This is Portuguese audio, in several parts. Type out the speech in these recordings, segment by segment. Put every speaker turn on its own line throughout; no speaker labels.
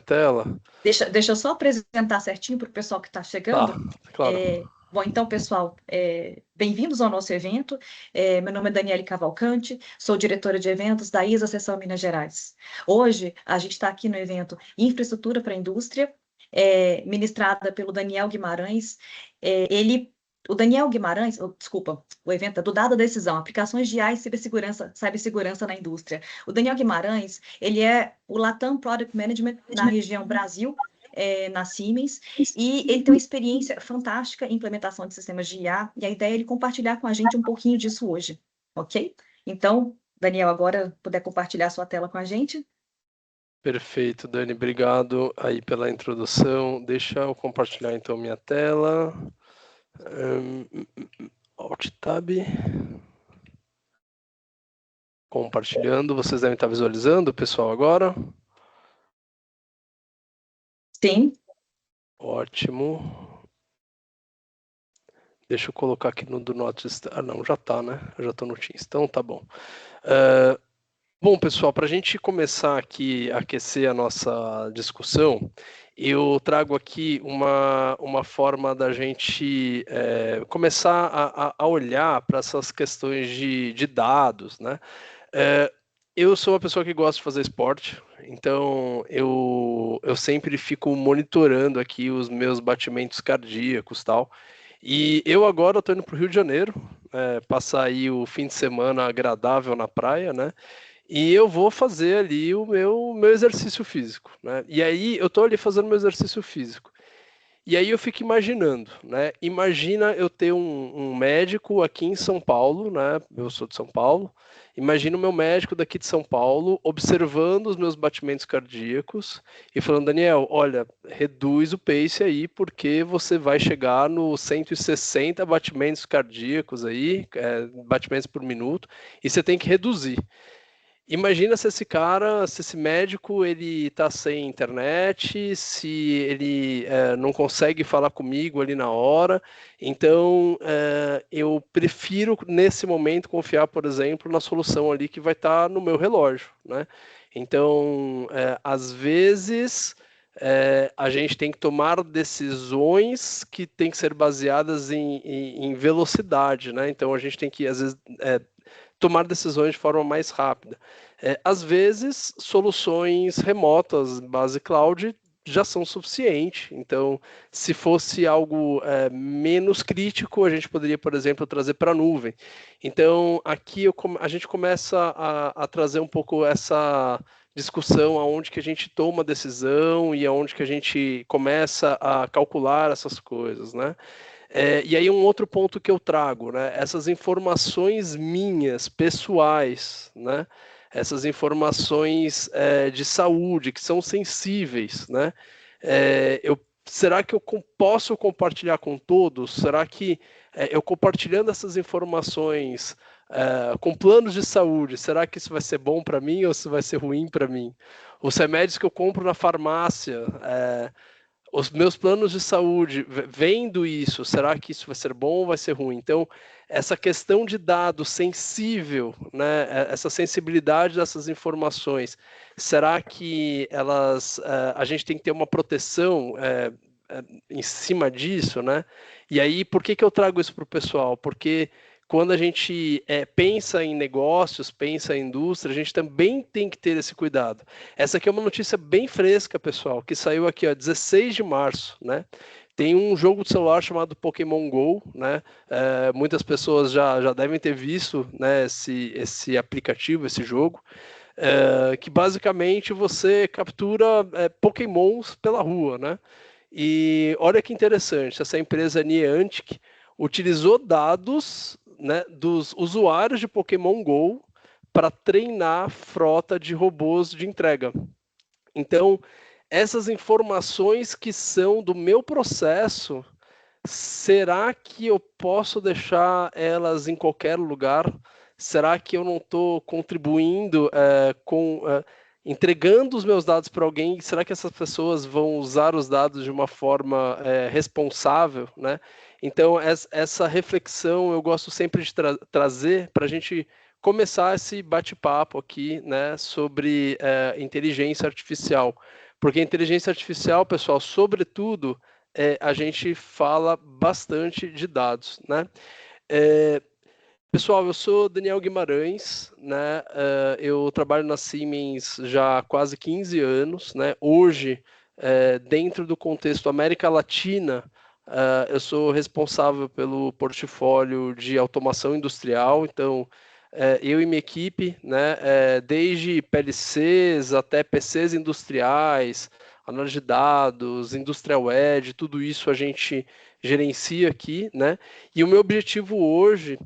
tela?
Deixa eu só apresentar certinho para o pessoal que está
Tá,
chegando.
claro.
Bom, então, pessoal, bem-vindos ao nosso evento. Meu nome é Daniele Cavalcante, sou diretora de eventos da ISA Seção Minas Gerais. Hoje, a gente está aqui no evento Infraestrutura para a Indústria, ministrada pelo Daniel Guimarães. O Daniel Guimarães, desculpa, o evento é do Dada Decisão, Aplicações de AI e Cibersegurança na Indústria. O Daniel Guimarães, ele é o Latam Product Management na região Brasil, na Siemens, e ele tem uma experiência fantástica em implementação de sistemas de IA, e a ideia é ele compartilhar com a gente um pouquinho disso hoje, ok? Então, Daniel, agora puder compartilhar sua tela com a gente.
Perfeito, Dani. Obrigado aí pela introdução. Deixa eu compartilhar então minha tela. Alt Tab. Compartilhando. Vocês devem estar visualizando, pessoal, agora.
Sim.
Ótimo. Deixa eu colocar aqui no Do Not Disturb. Ah, não, já tá, né? Eu já estou no Teams, então tá bom. Bom, pessoal, para a gente começar aqui a aquecer a nossa discussão, eu trago aqui uma forma da gente começar a olhar para essas questões de dados, né? Eu sou uma pessoa que gosta de fazer esporte, então eu sempre fico monitorando aqui os meus batimentos cardíacos e tal. E eu agora estou indo para o Rio de Janeiro, passar aí o fim de semana agradável na praia, né? E eu vou fazer ali o meu exercício físico, né? E aí eu estou ali fazendo meu exercício físico. E aí eu fico imaginando, né? Imagina eu ter um médico aqui em São Paulo, né? Eu sou de São Paulo. Imagina o meu médico daqui de São Paulo observando os meus batimentos cardíacos e falando, Daniel, olha, reduz o pace aí porque você vai chegar no 160 batimentos cardíacos aí, batimentos por minuto, e você tem que reduzir. Imagina se esse cara, se esse médico, ele tá sem internet, se ele não consegue falar comigo ali na hora. Então, eu prefiro, nesse momento, confiar, por exemplo, na solução ali que vai estar no meu relógio, né? Então, às vezes, a gente tem que tomar decisões que têm que ser baseadas em velocidade, né? Então, a gente tem que, às vezes, tomar decisões de forma mais rápida. Às vezes, soluções remotas, base cloud, já são suficientes. Então, se fosse algo menos crítico, a gente poderia, por exemplo, trazer para a nuvem. Então, aqui a gente começa a trazer um pouco essa discussão aonde que a gente toma decisão e aonde que a gente começa a calcular essas coisas, né? E aí um outro ponto que eu trago, né? Essas informações minhas, pessoais, né? Essas informações de saúde que são sensíveis, né? Será que eu posso compartilhar com todos? Será que eu compartilhando essas informações com planos de saúde, será que isso vai ser bom para mim ou se vai ser ruim para mim? Os remédios que eu compro na farmácia, os meus planos de saúde, vendo isso, será que isso vai ser bom ou vai ser ruim? Então, essa questão de dado sensível, né, essa sensibilidade dessas informações, será que a gente tem que ter uma proteção em cima disso, né? E aí, por que eu trago isso para o pessoal? Porque quando a gente pensa em negócios, pensa em indústria, a gente também tem que ter esse cuidado. Essa aqui é uma notícia bem fresca, pessoal, que saiu aqui, ó, 16 de março, né? Tem um jogo de celular chamado Pokémon Go, né? Muitas pessoas já devem ter visto, né, esse aplicativo, esse jogo, que basicamente você captura Pokémons pela rua, né? E olha que interessante, essa empresa Niantic utilizou dados, né, dos usuários de Pokémon Go para treinar frota de robôs de entrega. Então, essas informações que são do meu processo, será que eu posso deixar elas em qualquer lugar? Será que eu não estou contribuindo entregando os meus dados para alguém? Será que essas pessoas vão usar os dados de uma forma responsável, né? Então, essa reflexão eu gosto sempre de trazer para a gente começar esse bate-papo aqui, né, sobre inteligência artificial. Porque a inteligência artificial, pessoal, sobretudo, a gente fala bastante de dados, né? Pessoal, eu sou Daniel Guimarães, né? Eu trabalho na Siemens já há quase 15 anos, né? Hoje, dentro do contexto América Latina, eu sou responsável pelo portfólio de automação industrial, então eu e minha equipe, né? Desde PLCs até PCs industriais, análise de dados, Industrial Edge, tudo isso a gente gerencia aqui, né? E o meu objetivo hoje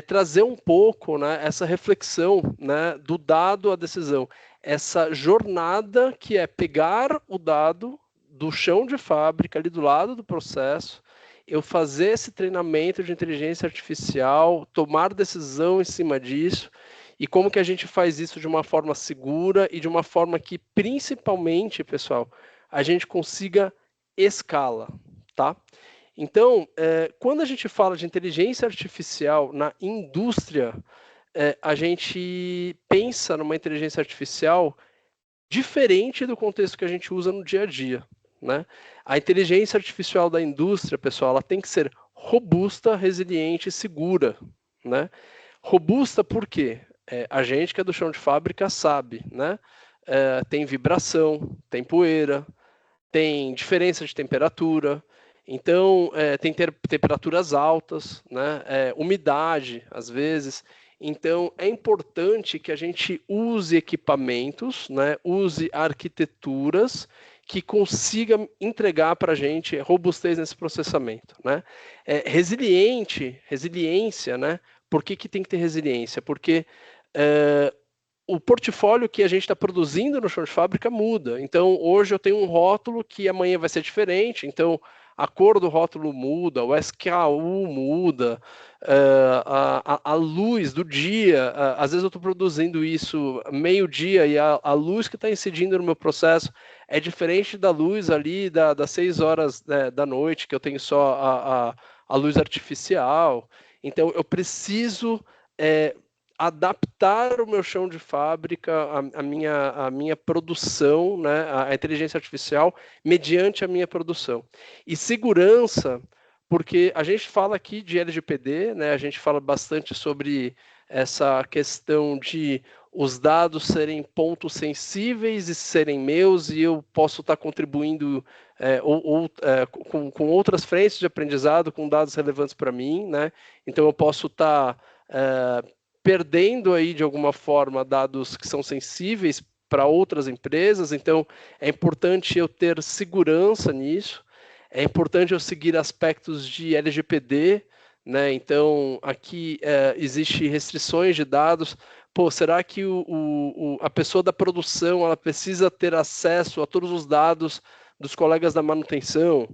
trazer um pouco, né, essa reflexão, né, do dado à decisão, essa jornada que é pegar o dado do chão de fábrica, ali do lado do processo, eu fazer esse treinamento de inteligência artificial, tomar decisão em cima disso, e como que a gente faz isso de uma forma segura e de uma forma que, principalmente, pessoal, a gente consiga escala, tá? Então, quando a gente fala de inteligência artificial na indústria, a gente pensa numa inteligência artificial diferente do contexto que a gente usa no dia a dia, né? A inteligência artificial da indústria, pessoal, ela tem que ser robusta, resiliente e segura, né? Robusta por quê? A gente que é do chão de fábrica sabe, né? Tem vibração, tem poeira, tem diferença de temperatura, então tem temperaturas altas, né? Umidade, às vezes. Então é importante que a gente use equipamentos, né? Use arquiteturas que consiga entregar para a gente robustez nesse processamento, né? Resiliência, né? Por que tem que ter resiliência? Porque o portfólio que a gente está produzindo no chão de fábrica muda. Então, hoje eu tenho um rótulo que amanhã vai ser diferente. Então, a cor do rótulo muda, o SKU muda, a luz do dia. Às vezes eu estou produzindo isso meio-dia e a luz que está incidindo no meu processo é diferente da luz ali das 6 horas da noite, que eu tenho só a luz artificial. Então, eu preciso adaptar o meu chão de fábrica, a minha produção, né, a inteligência artificial, mediante a minha produção. E segurança, porque a gente fala aqui de LGPD, né, a gente fala bastante sobre essa questão de os dados serem pontos sensíveis e serem meus, e eu posso estar contribuindo com outras frentes de aprendizado, com dados relevantes para mim, né? Então eu posso estar perdendo aí de alguma forma dados que são sensíveis para outras empresas, então é importante eu ter segurança nisso, é importante eu seguir aspectos de LGPD, né? Então aqui existe restrições de dados. Pô, será que a pessoa da produção ela precisa ter acesso a todos os dados dos colegas da manutenção?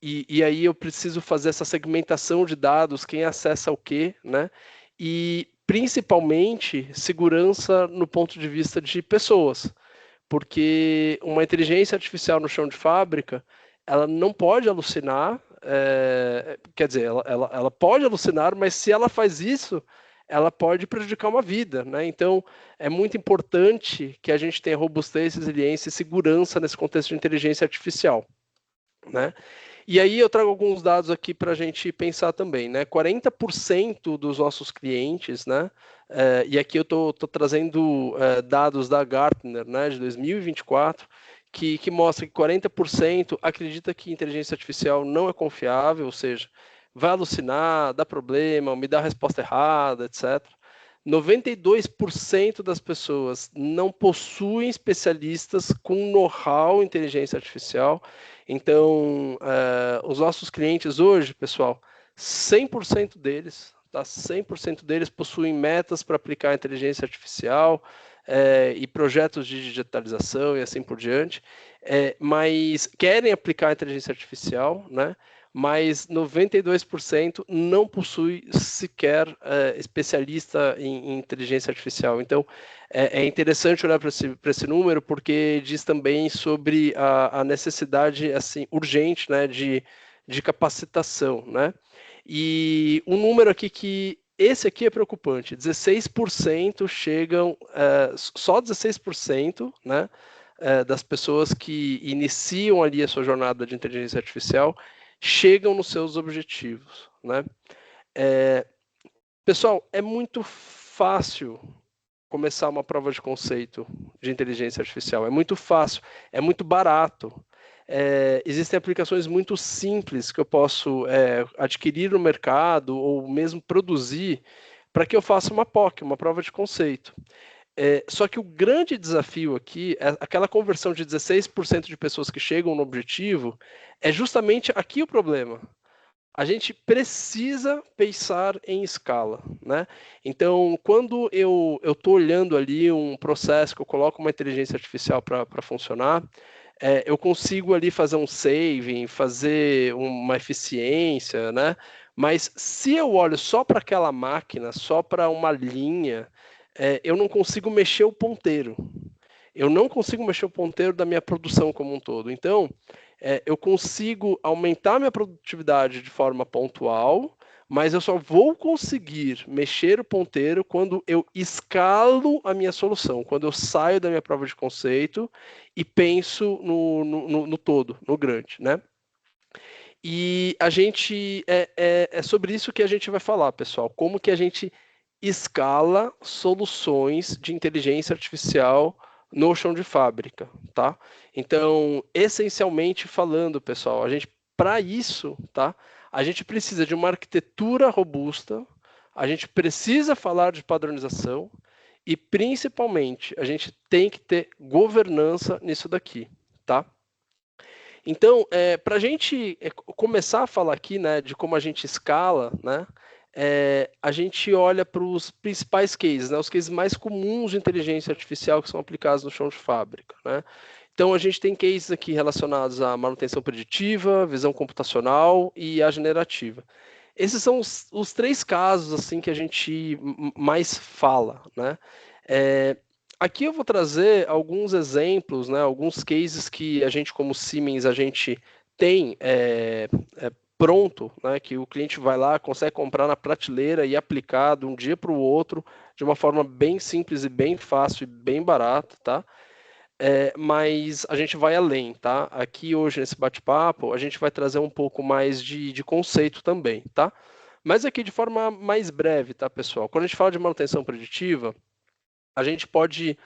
E aí eu preciso fazer essa segmentação de dados, quem acessa o quê, né? E principalmente segurança no ponto de vista de pessoas, porque uma inteligência artificial no chão de fábrica, ela não pode alucinar, quer dizer, ela pode alucinar, mas se ela faz isso, ela pode prejudicar uma vida, né? Então, é muito importante que a gente tenha robustez, resiliência e segurança nesse contexto de inteligência artificial, né? E aí eu trago alguns dados aqui para a gente pensar também, né? 40% dos nossos clientes, né? E aqui eu estou trazendo dados da Gartner, né, de 2024, que mostra que 40% acredita que inteligência artificial não é confiável, ou seja, vai alucinar, dá problema, me dá a resposta errada, etc. 92% das pessoas não possuem especialistas com know-how em inteligência artificial. Então, os nossos clientes hoje, pessoal, 100% deles, tá? 100% deles possuem metas para aplicar a inteligência artificial e projetos de digitalização e assim por diante, mas querem aplicar a inteligência artificial, né? Mas 92% não possui sequer especialista em inteligência artificial. Então, é interessante olhar para esse número, porque diz também sobre a necessidade assim, urgente, né, de capacitação, né? E um número aqui que esse aqui é preocupante, 16% chegam, só 16%, né, das pessoas que iniciam ali a sua jornada de inteligência artificial chegam nos seus objetivos, né? Pessoal, é muito fácil começar uma prova de conceito de inteligência artificial. É muito fácil, é muito barato. Existem aplicações muito simples que eu posso adquirir no mercado ou mesmo produzir para que eu faça uma POC, uma prova de conceito. Só que o grande desafio aqui é aquela conversão de 16% de pessoas que chegam no objetivo, é justamente aqui o problema. A gente precisa pensar em escala, né? Então, quando eu estou olhando ali um processo que eu coloco uma inteligência artificial para funcionar, eu consigo ali fazer um saving, fazer uma eficiência, né? Mas se eu olho só para aquela máquina, só para uma linha, eu não consigo mexer o ponteiro. Eu não consigo mexer o ponteiro da minha produção como um todo. Então, eu consigo aumentar minha produtividade de forma pontual, mas eu só vou conseguir mexer o ponteiro quando eu escalo a minha solução, quando eu saio da minha prova de conceito e penso no todo, no grande, né? E a gente é sobre isso que a gente vai falar, pessoal. Como que a gente escala soluções de inteligência artificial no chão de fábrica, tá? Então, essencialmente falando, pessoal, a gente para isso, tá? A gente precisa de uma arquitetura robusta, a gente precisa falar de padronização e principalmente a gente tem que ter governança nisso daqui, tá? Então, para a gente começar a falar aqui, né, de como a gente escala, né, a gente olha para os principais cases, né, os cases mais comuns de inteligência artificial que são aplicados no chão de fábrica, né. Então, a gente tem cases aqui relacionados à manutenção preditiva, visão computacional e a generativa. Esses são os três casos assim que a gente mais fala, né? Aqui eu vou trazer alguns exemplos, né, alguns cases que a gente, como Siemens, a gente tem pronto, né, que o cliente vai lá, consegue comprar na prateleira e aplicar de um dia para o outro, de uma forma bem simples e bem fácil e bem barata, tá? Mas a gente vai além, tá? Aqui hoje nesse bate-papo, a gente vai trazer um pouco mais de conceito também, tá? Mas aqui de forma mais breve, tá, pessoal? Quando a gente fala de manutenção preditiva, a gente pode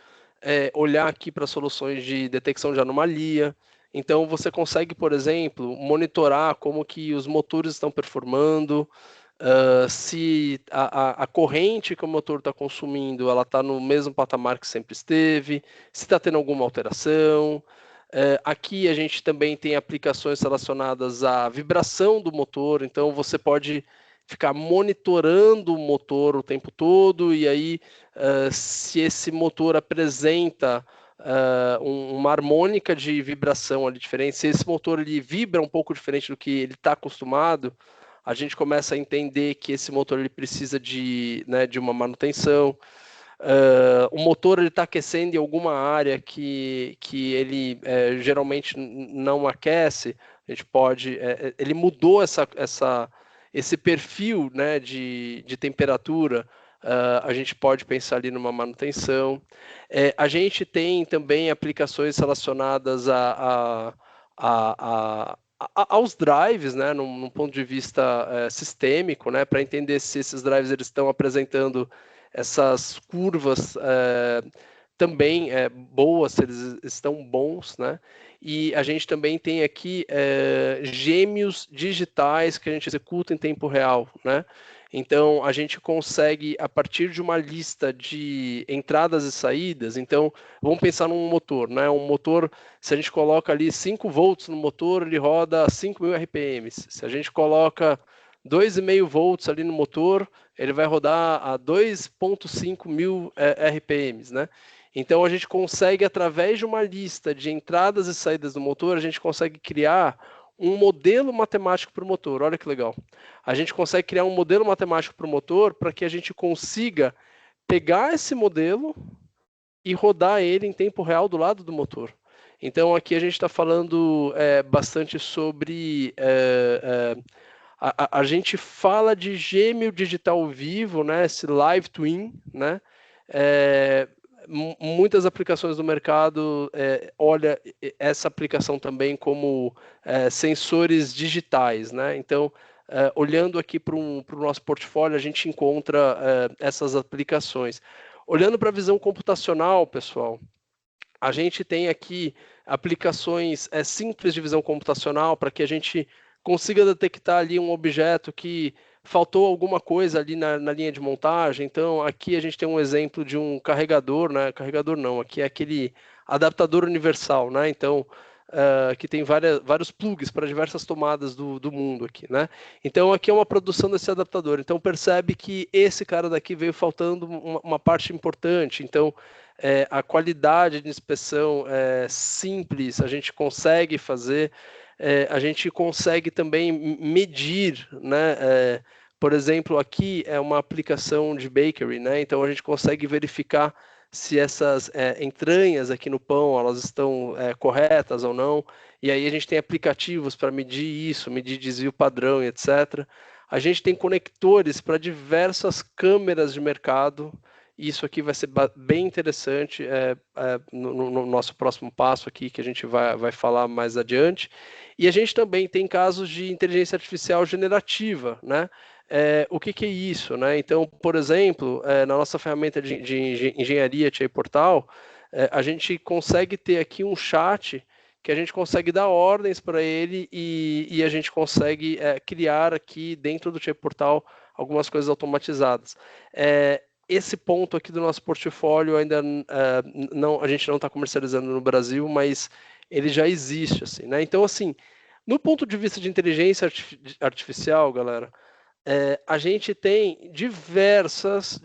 olhar aqui para soluções de detecção de anomalia. Então, você consegue, por exemplo, monitorar como que os motores estão performando, se a corrente que o motor está consumindo ela está no mesmo patamar que sempre esteve, se está tendo alguma alteração. Aqui a gente também tem aplicações relacionadas à vibração do motor, então você pode ficar monitorando o motor o tempo todo, e aí se esse motor apresenta uma harmônica de vibração ali diferente, se esse motor ele vibra um pouco diferente do que ele está acostumado, a gente começa a entender que esse motor ele precisa de uma manutenção. O motor está aquecendo em alguma área que ele geralmente não aquece, a gente pode. Ele mudou esse perfil, né, de temperatura, a gente pode pensar ali numa manutenção. A gente tem também aplicações relacionadas aos drives, né, num ponto de vista sistêmico, né, para entender se esses drives eles estão apresentando essas curvas também boas, se eles estão bons, né? E a gente também tem aqui gêmeos digitais que a gente executa em tempo real, né? Então, a gente consegue, a partir de uma lista de entradas e saídas, então, vamos pensar num motor, né? Um motor, se a gente coloca ali 5 volts no motor, ele roda 5.000 RPMs. Se a gente coloca 2,5 volts ali no motor, ele vai rodar a 2.5 mil RPMs, né? Então a gente consegue, através de uma lista de entradas e saídas do motor, a gente consegue criar um modelo matemático para o motor. Olha que legal. A gente consegue criar um modelo matemático para o motor para que a gente consiga pegar esse modelo e rodar ele em tempo real do lado do motor. Então aqui a gente está falando bastante sobre a gente fala de gêmeo digital vivo, né? Esse live twin, né? muitas aplicações do mercado olha essa aplicação também como sensores digitais, né? Então, olhando aqui para o nosso portfólio, a gente encontra essas aplicações. Olhando para a visão computacional, pessoal, a gente tem aqui aplicações simples de visão computacional para que a gente consiga detectar ali um objeto que faltou alguma coisa ali na linha de montagem. Então, aqui a gente tem um exemplo de um carregador, né? Carregador não, aqui é aquele adaptador universal, né? Então, que tem vários plugs para diversas tomadas do mundo aqui, né? Então, aqui é uma produção desse adaptador. Então, percebe que esse cara daqui veio faltando uma parte importante. Então, a qualidade de inspeção é simples, a gente consegue fazer, a gente consegue também medir, né? Por exemplo, aqui é uma aplicação de bakery, né? Então a gente consegue verificar se essas entranhas aqui no pão elas estão corretas ou não. E aí a gente tem aplicativos para medir isso, medir desvio padrão e etc. A gente tem conectores para diversas câmeras de mercado. Isso aqui vai ser bem interessante no nosso próximo passo aqui, que a gente vai falar mais adiante. E a gente também tem casos de inteligência artificial generativa, né? O que é isso, né? Então, por exemplo, na nossa ferramenta de engenharia TI Portal, a gente consegue ter aqui um chat que a gente consegue dar ordens para ele e a gente consegue criar aqui dentro do TI Portal algumas coisas automatizadas. Esse ponto aqui do nosso portfólio ainda a gente não está comercializando no Brasil, mas ele já existe, assim, né? Então, assim, no ponto de vista de inteligência artificial, galera, a gente tem diversas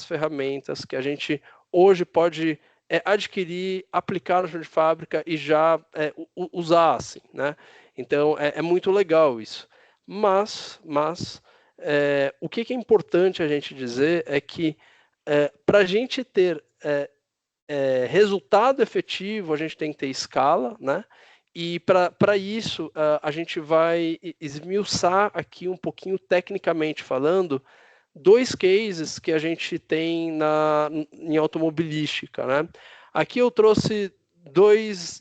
ferramentas que a gente hoje pode adquirir, aplicar no chão de fábrica e já usar, assim, né? Então, é muito legal isso. Mas o que é importante a gente dizer é que para a gente ter resultado efetivo, a gente tem que ter escala, né? E para isso, a gente vai esmiuçar aqui um pouquinho tecnicamente falando, dois cases que a gente tem em automobilística, né? Aqui eu trouxe dois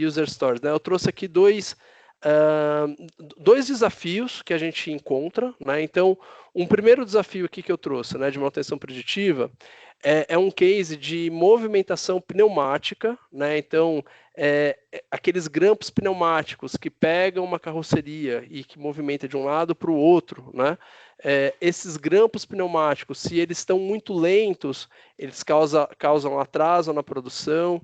user stories, né? Eu trouxe aqui dois desafios que a gente encontra, né? Então, um primeiro desafio aqui que eu trouxe, né, de manutenção preditiva, é um case de movimentação pneumática, né? Então, aqueles grampos pneumáticos que pegam uma carroceria e que movimenta de um lado para o outro, né? Esses grampos pneumáticos, se eles estão muito lentos, eles causam atraso na produção,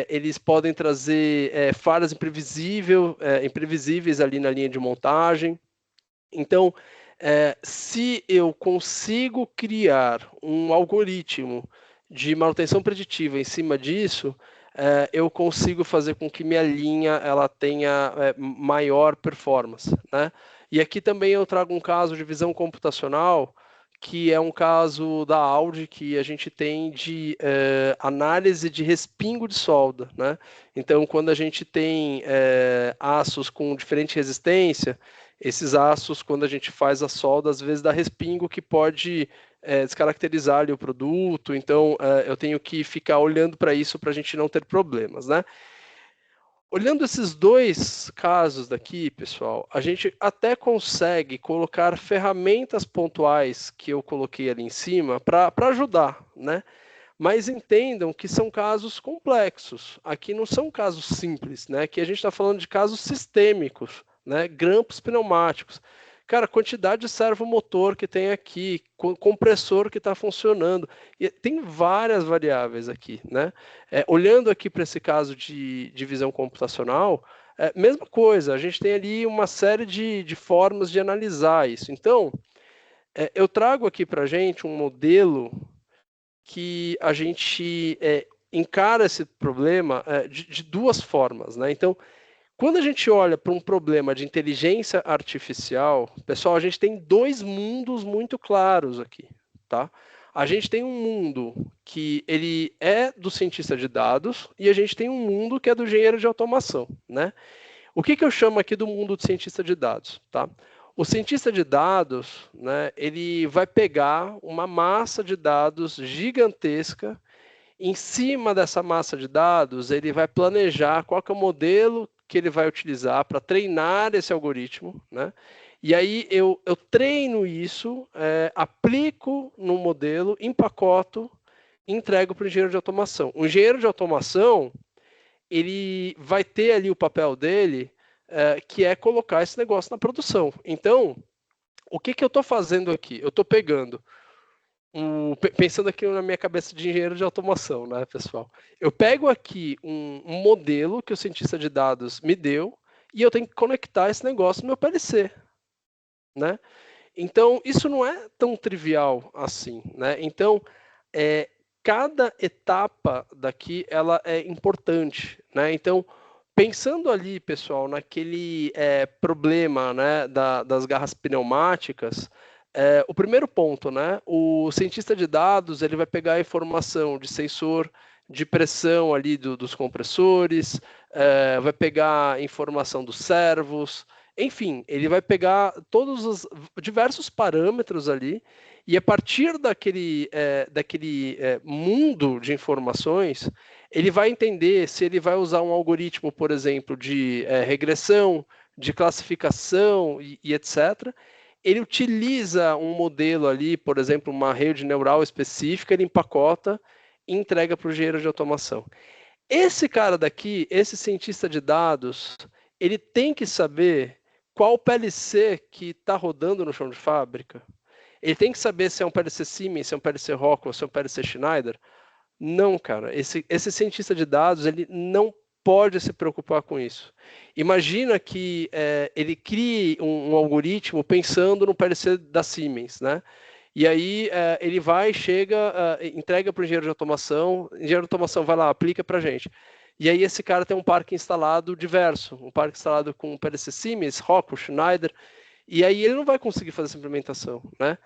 eles podem trazer falhas imprevisíveis ali na linha de montagem. Então, se eu consigo criar um algoritmo de manutenção preditiva em cima disso, eu consigo fazer com que minha linha ela tenha maior performance, né? E aqui também eu trago um caso de visão computacional, que é um caso da Audi que a gente tem de análise de respingo de solda, né? Então, quando a gente tem aços com diferente resistência, esses aços, quando a gente faz a solda, às vezes dá respingo que pode descaracterizar ali o produto, então eu tenho que ficar olhando para isso para a gente não ter problemas, né? Olhando esses dois casos daqui, pessoal, a gente até consegue colocar ferramentas pontuais que eu coloquei ali em cima para ajudar, né? Mas entendam que são casos complexos. Aqui não são casos simples, né? Aqui a gente está falando de casos sistêmicos, né? Grampos pneumáticos. Cara, quantidade de servomotor que tem aqui, compressor que está funcionando. E tem várias variáveis aqui, né? Olhando aqui para esse caso de visão computacional, mesma coisa, a gente tem ali uma série de formas de analisar isso. Então, eu trago aqui para a gente um modelo que a gente encara esse problema de duas formas, né? Então, quando a gente olha para um problema de inteligência artificial, pessoal, a gente tem dois mundos muito claros aqui, tá? A gente tem um mundo que ele é do cientista de dados e a gente tem um mundo que é do engenheiro de automação, né? O que eu chamo aqui do mundo do cientista de dados, tá? O cientista de dados, né, ele vai pegar uma massa de dados gigantesca Em cima dessa massa de dados, ele vai planejar qual que é o modelo que ele vai utilizar para treinar esse algoritmo, né? E aí eu treino isso, aplico no modelo, empacoto e entrego para o engenheiro de automação. O engenheiro de automação, ele vai ter ali o papel dele, que é colocar esse negócio na produção. Então, o que eu estou fazendo aqui? Eu estou pegando, pensando aqui na minha cabeça de engenheiro de automação, né, pessoal? Eu pego aqui um modelo que o cientista de dados me deu e eu tenho que conectar esse negócio no meu PLC, né? Então, isso não é tão trivial assim, né? Então, cada etapa daqui, ela é importante, né? Então, pensando ali, pessoal, naquele problema, né, das garras pneumáticas, o primeiro ponto, né, o cientista de dados, ele vai pegar a informação de sensor de pressão ali dos compressores, vai pegar a informação dos servos, enfim, ele vai pegar todos os diversos parâmetros ali e a partir daquele mundo de informações, ele vai entender se ele vai usar um algoritmo, por exemplo, de regressão, de classificação e etc. Ele utiliza um modelo ali, por exemplo, uma rede neural específica, ele empacota e entrega para o engenheiro de automação. Esse cara daqui, esse cientista de dados, ele tem que saber qual PLC que está rodando no chão de fábrica. Ele tem que saber se é um PLC Siemens, se é um PLC Rockwell, se é um PLC Schneider. Não, cara. Esse cientista de dados, ele não pode se preocupar com isso. Imagina que ele crie um algoritmo pensando no PLC da Siemens, né? E aí ele vai, chega, entrega para o engenheiro de automação vai lá, aplica para a gente. E aí esse cara tem um parque instalado diverso, um parque instalado com PLC Siemens, Rockwell, Schneider, e aí ele não vai conseguir fazer essa implementação, né?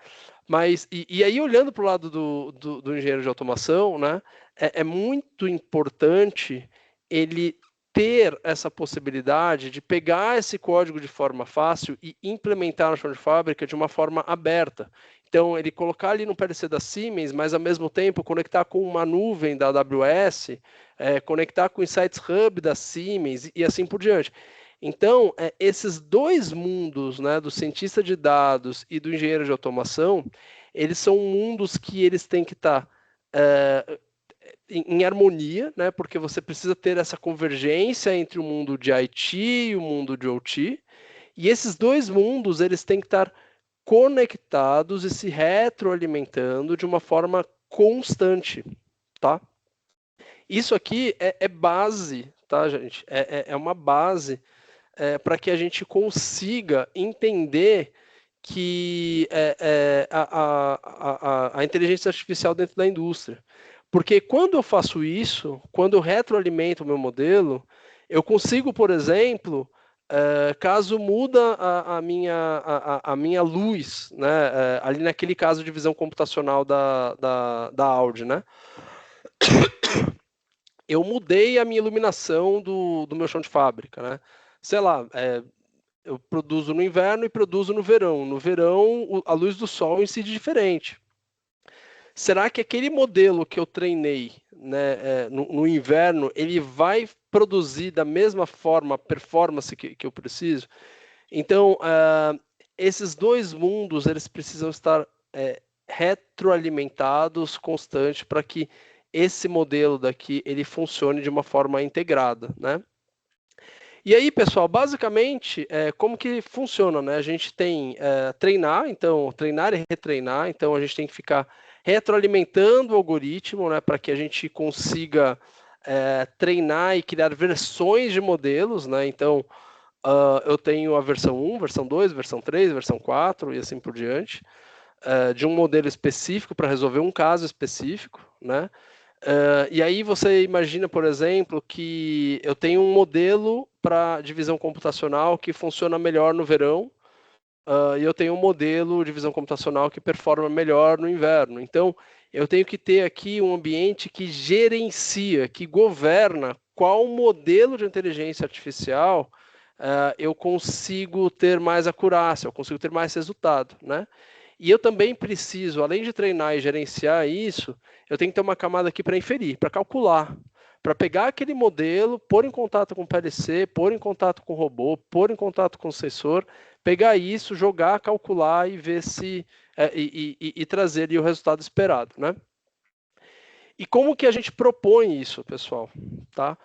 Mas, e aí olhando para o lado do engenheiro de automação, né, é muito importante ele ter essa possibilidade de pegar esse código de forma fácil e implementar no chão de fábrica de uma forma aberta. Então, ele colocar ali no PLC da Siemens, mas ao mesmo tempo conectar com uma nuvem da AWS, conectar com o Insights Hub da Siemens e assim por diante. Então, esses dois mundos, né, do cientista de dados e do engenheiro de automação, eles são mundos que eles têm que estar em harmonia, né, porque você precisa ter essa convergência entre o mundo de IT e o mundo de OT, e esses dois mundos eles têm que estar conectados e se retroalimentando de uma forma constante, tá? Isso aqui é base, tá, gente? É uma base para que a gente consiga entender que a inteligência artificial dentro da indústria. Porque quando eu faço isso, quando eu retroalimento o meu modelo, eu consigo, por exemplo, caso muda a minha luz, né, ali naquele caso de visão computacional da Audi, né? Eu mudei a minha iluminação do meu chão de fábrica, né? Sei lá, eu produzo no inverno e produzo no verão. No verão, a luz do sol incide diferente. Será que aquele modelo que eu treinei, né, no inverno, ele vai produzir da mesma forma a performance que eu preciso? Então, esses dois mundos, eles precisam estar retroalimentados constante para que esse modelo daqui ele funcione de uma forma integrada, né? E aí, pessoal, basicamente, como que funciona, né? A gente tem treinar e retreinar, então a gente tem que ficar retroalimentando o algoritmo, né, para que a gente consiga treinar e criar versões de modelos, né? Então, eu tenho a versão 1, versão 2, versão 3, versão 4 e assim por diante, de um modelo específico para resolver um caso específico, né? E aí você imagina, por exemplo, que eu tenho um modelo para divisão computacional que funciona melhor no verão, e eu tenho um modelo de visão computacional que performa melhor no inverno. Então, eu tenho que ter aqui um ambiente que gerencia, que governa qual modelo de inteligência artificial eu consigo ter mais acurácia, eu consigo ter mais resultado, né? E eu também preciso, além de treinar e gerenciar isso, eu tenho que ter uma camada aqui para inferir, para calcular, para pegar aquele modelo, pôr em contato com o PLC, pôr em contato com o robô, pôr em contato com o sensor, pegar isso, jogar, calcular e ver se e trazer ali o resultado esperado, né? E como que a gente propõe isso, pessoal? Tá?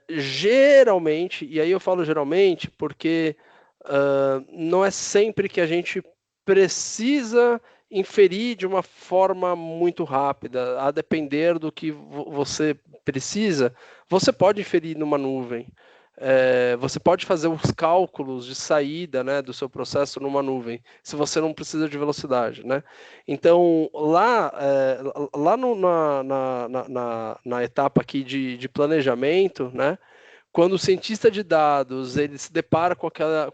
Geralmente, e aí eu falo geralmente porque não é sempre que a gente precisa inferir de uma forma muito rápida, a depender do que você precisa, você pode inferir numa nuvem. Você pode fazer os cálculos de saída, né, do seu processo numa nuvem, se você não precisa de velocidade, né? Então, lá na etapa aqui de planejamento, né, quando o cientista de dados ele se depara com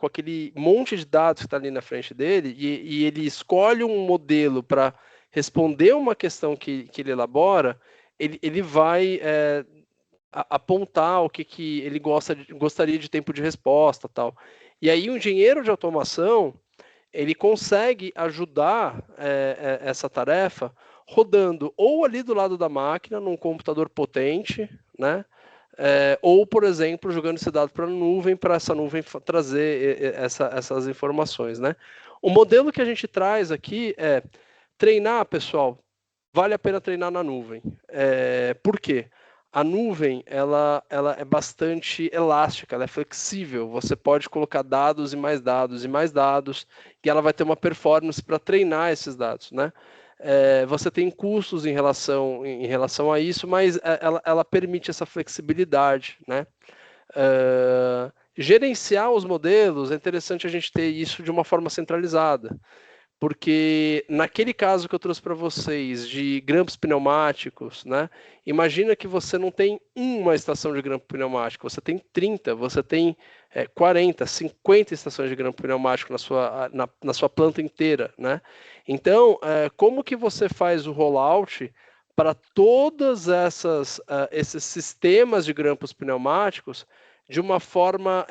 aquele monte de dados que está ali na frente dele e ele escolhe um modelo para responder uma questão que ele elabora, ele vai apontar o que ele gostaria de tempo de resposta, tal. E aí o engenheiro de automação ele consegue ajudar essa tarefa rodando ou ali do lado da máquina, num computador potente, né? Ou, por exemplo, jogando esse dado para a nuvem, para essa nuvem trazer essas informações, né? O modelo que a gente traz aqui é treinar, pessoal, vale a pena treinar na nuvem. Por quê? A nuvem ela é bastante elástica, ela é flexível. Você pode colocar dados e mais dados, e ela vai ter uma performance para treinar esses dados, né? Você tem custos em relação a isso, mas ela permite essa flexibilidade, né? Gerenciar os modelos é interessante a gente ter isso de uma forma centralizada. Porque naquele caso que eu trouxe para vocês de grampos pneumáticos, né? Imagina que você não tem uma estação de grampo pneumático, você tem 30, você tem 40, 50 estações de grampo pneumático na sua planta inteira, né? Então, como que você faz o rollout para todos esses sistemas de grampos pneumáticos de uma forma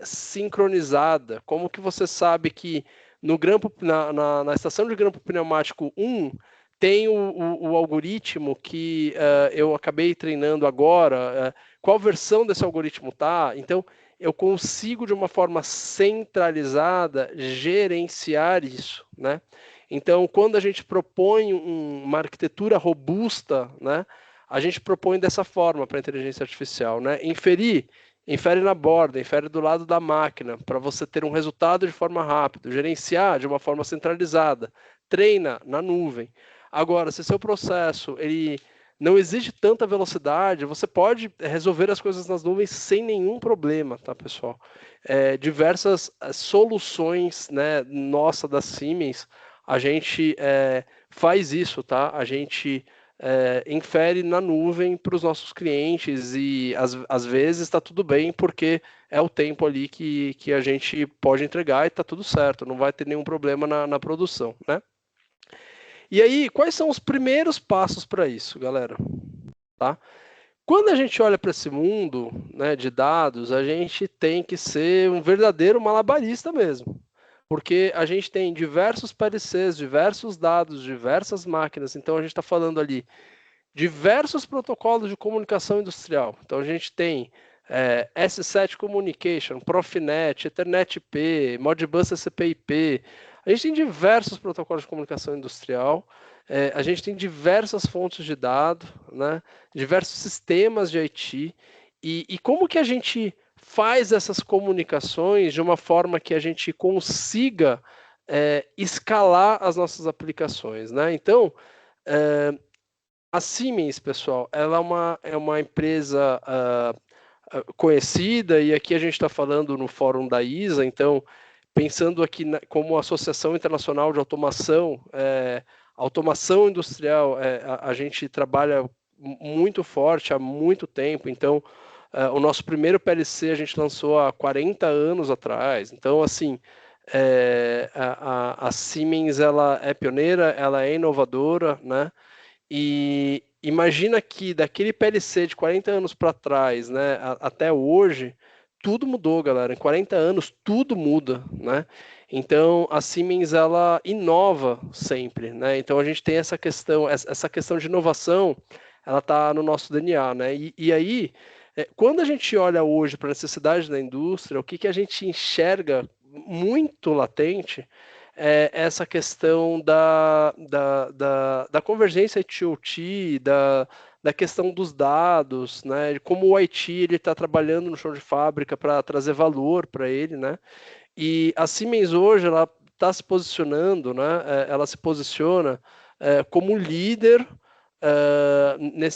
sincronizada? Como que você sabe que no grampo, na estação de grampo pneumático 1, tem o algoritmo que eu acabei treinando agora, qual versão desse algoritmo tá? Então, eu consigo, de uma forma centralizada, gerenciar isso, né? Então, quando a gente propõe uma arquitetura robusta, né, a gente propõe dessa forma para a inteligência artificial, né? Infere na borda, infere do lado da máquina, para você ter um resultado de forma rápida, gerenciar de uma forma centralizada, treina na nuvem. Agora, se seu processo ele não exige tanta velocidade, você pode resolver as coisas nas nuvens sem nenhum problema, tá, pessoal? Diversas soluções, né, nossa da Siemens, a gente faz isso, tá? A gente infere na nuvem para os nossos clientes e às vezes está tudo bem porque é o tempo ali que a gente pode entregar e está tudo certo, não vai ter nenhum problema na produção, né? E aí, quais são os primeiros passos para isso, galera? Tá? Quando a gente olha para esse mundo, né, de dados, a gente tem que ser um verdadeiro malabarista mesmo. Porque a gente tem diversos PLCs, diversos dados, diversas máquinas. Então a gente está falando ali diversos protocolos de comunicação industrial. Então a gente tem S7 Communication, Profinet, Ethernet IP, Modbus TCP/IP. A gente tem diversos protocolos de comunicação industrial. A gente tem diversas fontes de dados, né? Diversos sistemas de IT. E como que a gente faz essas comunicações de uma forma que a gente consiga escalar as nossas aplicações, né? Então, a Siemens, pessoal, ela é uma empresa conhecida, e aqui a gente está falando no fórum da ISA, então, pensando aqui como Associação Internacional de Automação, automação industrial, a gente trabalha muito forte há muito tempo, então, o nosso primeiro PLC a gente lançou há 40 anos atrás, então, assim, a Siemens, ela é pioneira, ela é inovadora, né? E imagina que daquele PLC de 40 anos para trás, né, até hoje, tudo mudou, galera. Em 40 anos, tudo muda, né? Então, a Siemens, ela inova sempre, né? Então, a gente tem essa questão de inovação, ela está no nosso DNA, né? E aí, quando a gente olha hoje para a necessidade da indústria, o que, que a gente enxerga muito latente é essa questão da convergência IoT, da questão dos dados, né? De como o IT ele está trabalhando no chão de fábrica para trazer valor para ele, né? E a Siemens hoje ela está se posicionando, né? Ela se posiciona como líder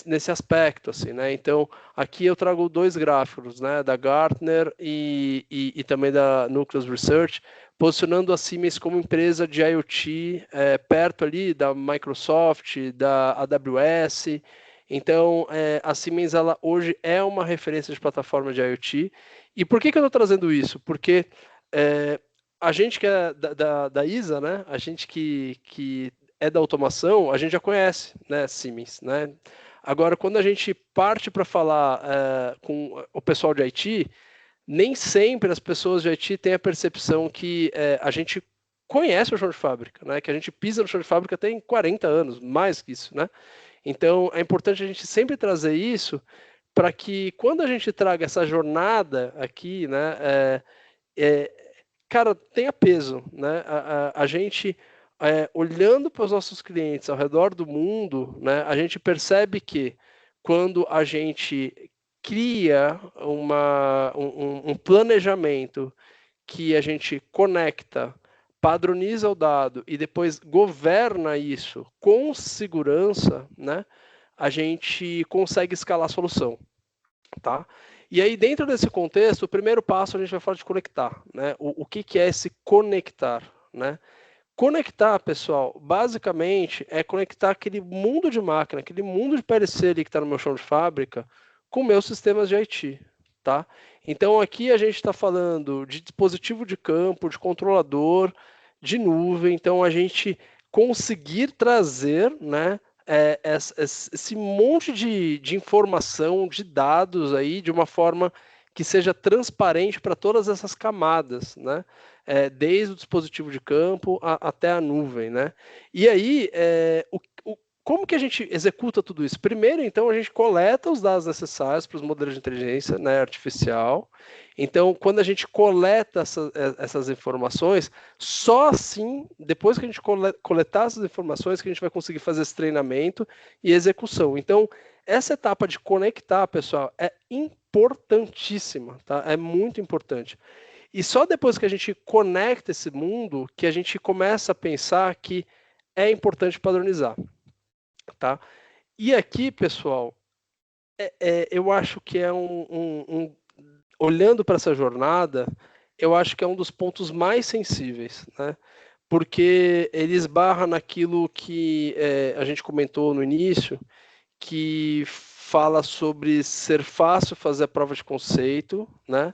nesse aspecto, assim, né? Então aqui eu trago dois gráficos, né? Da Gartner e também da Nucleus Research, posicionando a Siemens como empresa de IoT perto ali da Microsoft, da AWS. Então, a Siemens ela hoje é uma referência de plataforma de IoT. E por que eu estou trazendo isso? Porque a gente que é da ISA, né? A gente que é da automação, a gente já conhece, né? Siemens, né? Agora, quando a gente parte para falar com o pessoal de IT, nem sempre as pessoas de IT têm a percepção que a gente conhece o chão de fábrica, né? Que a gente pisa no chão de fábrica tem 40 anos, mais que isso, né? Então, é importante a gente sempre trazer isso para que quando a gente traga essa jornada aqui, né? É, cara, tenha peso, né? A gente, olhando para os nossos clientes ao redor do mundo, né? A gente percebe que quando a gente cria um planejamento que a gente conecta, padroniza o dado e depois governa isso com segurança, né? A gente consegue escalar a solução, tá? E aí, dentro desse contexto, o primeiro passo a gente vai falar de conectar, né? O que é esse conectar, né? Conectar, pessoal, basicamente é conectar aquele mundo de máquina, aquele mundo de PLC ali que está no meu chão de fábrica, com meus sistemas de IT, tá? Então aqui a gente está falando de dispositivo de campo, de controlador, de nuvem. Então a gente conseguir trazer, né, esse monte de informação, de dados aí, de uma forma que seja transparente para todas essas camadas, né? Desde o dispositivo de campo até a nuvem, né? E aí, como que a gente executa tudo isso? Primeiro, então, a gente coleta os dados necessários para os modelos de inteligência, né, artificial. Então, quando a gente coleta essas informações, só assim, depois que a gente coletar essas informações, que a gente vai conseguir fazer esse treinamento e execução. Então, essa etapa de conectar, pessoal, é importantíssima, tá? É muito importante. E só depois que a gente conecta esse mundo que a gente começa a pensar que é importante padronizar, tá? E aqui, pessoal, eu acho que é olhando para essa jornada, eu acho que é um dos pontos mais sensíveis, né? Porque ele esbarra naquilo que a gente comentou no início, que fala sobre ser fácil fazer a prova de conceito, né?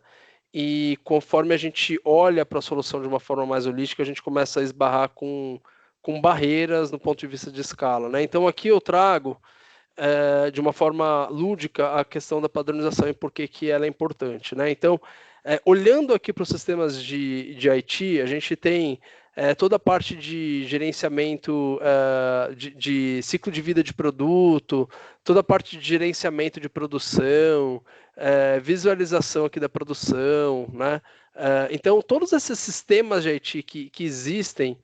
E conforme a gente olha para a solução de uma forma mais holística, a gente começa a esbarrar com barreiras no ponto de vista de escala, né? Então aqui eu trago de uma forma lúdica a questão da padronização e por que ela é importante, né? Então, olhando aqui para os sistemas de IT, a gente tem toda a parte de gerenciamento de ciclo de vida de produto, toda a parte de gerenciamento de produção, visualização aqui da produção, né? Então, todos esses sistemas de IT que existem,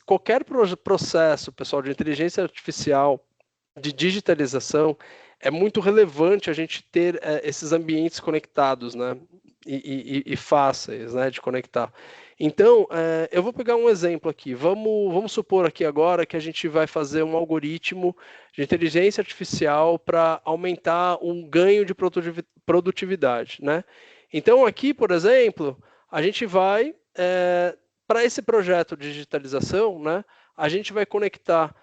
qualquer processo, pessoal, de inteligência artificial, de digitalização, é muito relevante a gente ter esses ambientes conectados, né? E fáceis, né, de conectar. Então, eu vou pegar um exemplo aqui. Vamos supor aqui agora que a gente vai fazer um algoritmo de inteligência artificial para aumentar um ganho de produtividade, né? Então, aqui, por exemplo, a gente vai, para esse projeto de digitalização, né, a gente vai conectar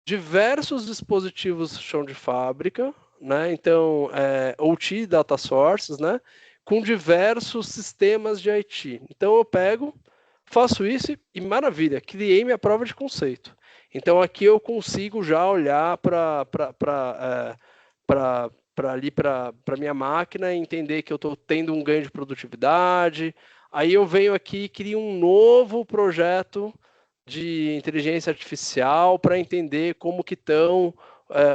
diversos dispositivos chão de fábrica, né? Então, OT data sources, né? Com diversos sistemas de IT. Então, eu pego, faço isso e maravilha, criei minha prova de conceito. Então, aqui eu consigo já olhar para para minha máquina, entender que eu estou tendo um ganho de produtividade. Aí eu venho aqui e crio um novo projeto de inteligência artificial para entender como que estão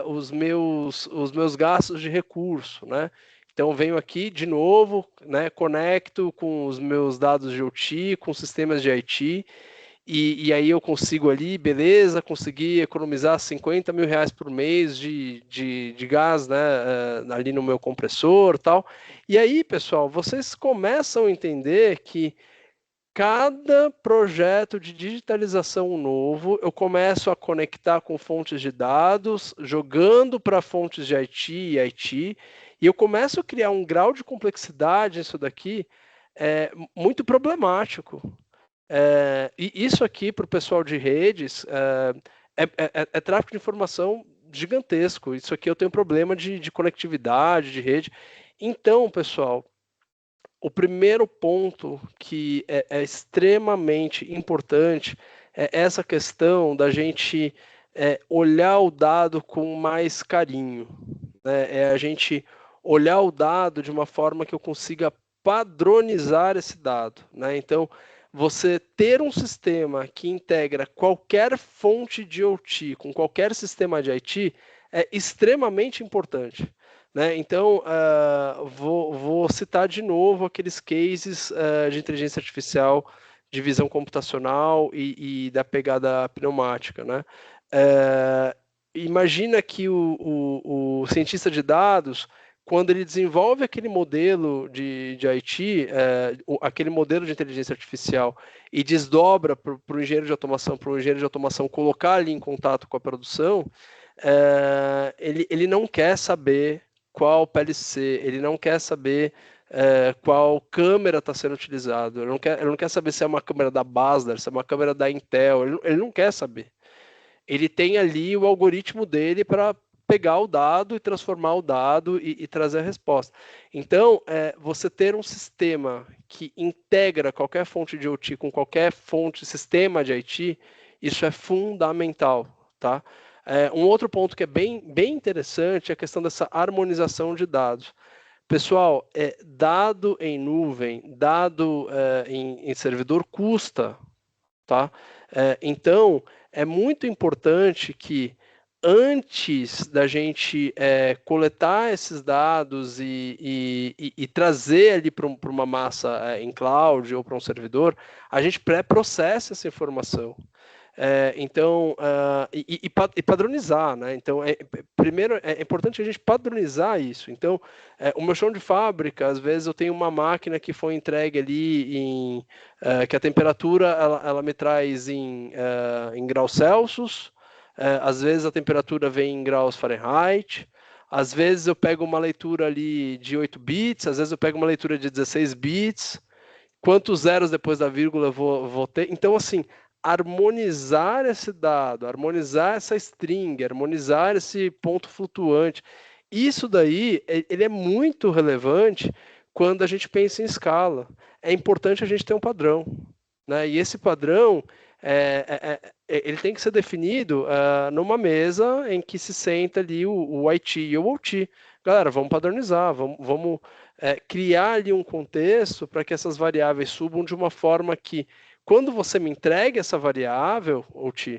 os meus gastos de recurso, né? Então venho aqui de novo, né, conecto com os meus dados de OT, com sistemas de IT, e aí eu consigo ali, beleza, consegui economizar 50 mil reais por mês de gás, né, ali no meu compressor e tal. E aí, pessoal, vocês começam a entender que cada projeto de digitalização novo, eu começo a conectar com fontes de dados, jogando para fontes de IT, e eu começo a criar um grau de complexidade nisso daqui muito problemático. E isso aqui, para o pessoal de redes, é tráfego de informação gigantesco. Isso aqui eu tenho problema de conectividade, de rede. Então, pessoal, o primeiro ponto que é extremamente importante é essa questão da gente olhar o dado com mais carinho, né? É a gente olhar o dado de uma forma que eu consiga padronizar esse dado, né? Então, você ter um sistema que integra qualquer fonte de OT com qualquer sistema de IT é extremamente importante. Né? Então, vou citar de novo aqueles cases de inteligência artificial, de visão computacional e da pegada pneumática. Né? Imagina que o cientista de dados, quando ele desenvolve aquele modelo de IT, aquele modelo de inteligência artificial, e desdobra para o engenheiro de automação colocar ali em contato com a produção, ele não quer saber qual PLC, ele não quer saber qual câmera está sendo utilizado, ele não quer saber se é uma câmera da Basler, se é uma câmera da Intel, ele não quer saber. Ele tem ali o algoritmo dele para pegar o dado e transformar o dado e trazer a resposta. Então, você ter um sistema que integra qualquer fonte de OT com qualquer sistema de IT, isso é fundamental, tá? Um outro ponto que é bem interessante é a questão dessa harmonização de dados. Pessoal, dado em nuvem, dado em servidor custa, tá? Então, é muito importante que antes da gente coletar esses dados e trazer ali para uma massa em cloud ou para um servidor, a gente pré-processa essa informação. Então, e padronizar, né? Então, primeiro é importante a gente padronizar isso. Então, o meu chão de fábrica, às vezes eu tenho uma máquina que foi entregue ali que a temperatura ela me traz em graus Celsius, às vezes a temperatura vem em graus Fahrenheit, às vezes eu pego uma leitura ali de 8 bits, às vezes eu pego uma leitura de 16 bits, quantos zeros depois da vírgula eu vou ter. Então, assim, harmonizar esse dado, harmonizar essa string, harmonizar esse ponto flutuante, isso daí ele é muito relevante quando a gente pensa em escala. É importante a gente ter um padrão, né? E esse padrão ele tem que ser definido numa mesa em que se senta ali o IT e o OT. Galera, vamos padronizar, vamos criar ali um contexto para que essas variáveis subam de uma forma que, quando você me entregue essa variável, OT,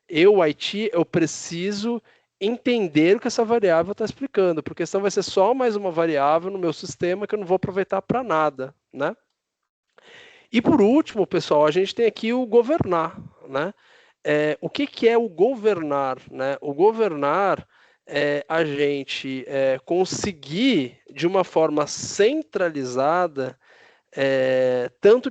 IT, eu preciso entender o que essa variável está explicando, porque senão vai ser só mais uma variável no meu sistema que eu não vou aproveitar para nada, né? E por último, pessoal, a gente tem aqui o governar, né? O que é o governar, né? O governar é a gente conseguir, de uma forma centralizada, tanto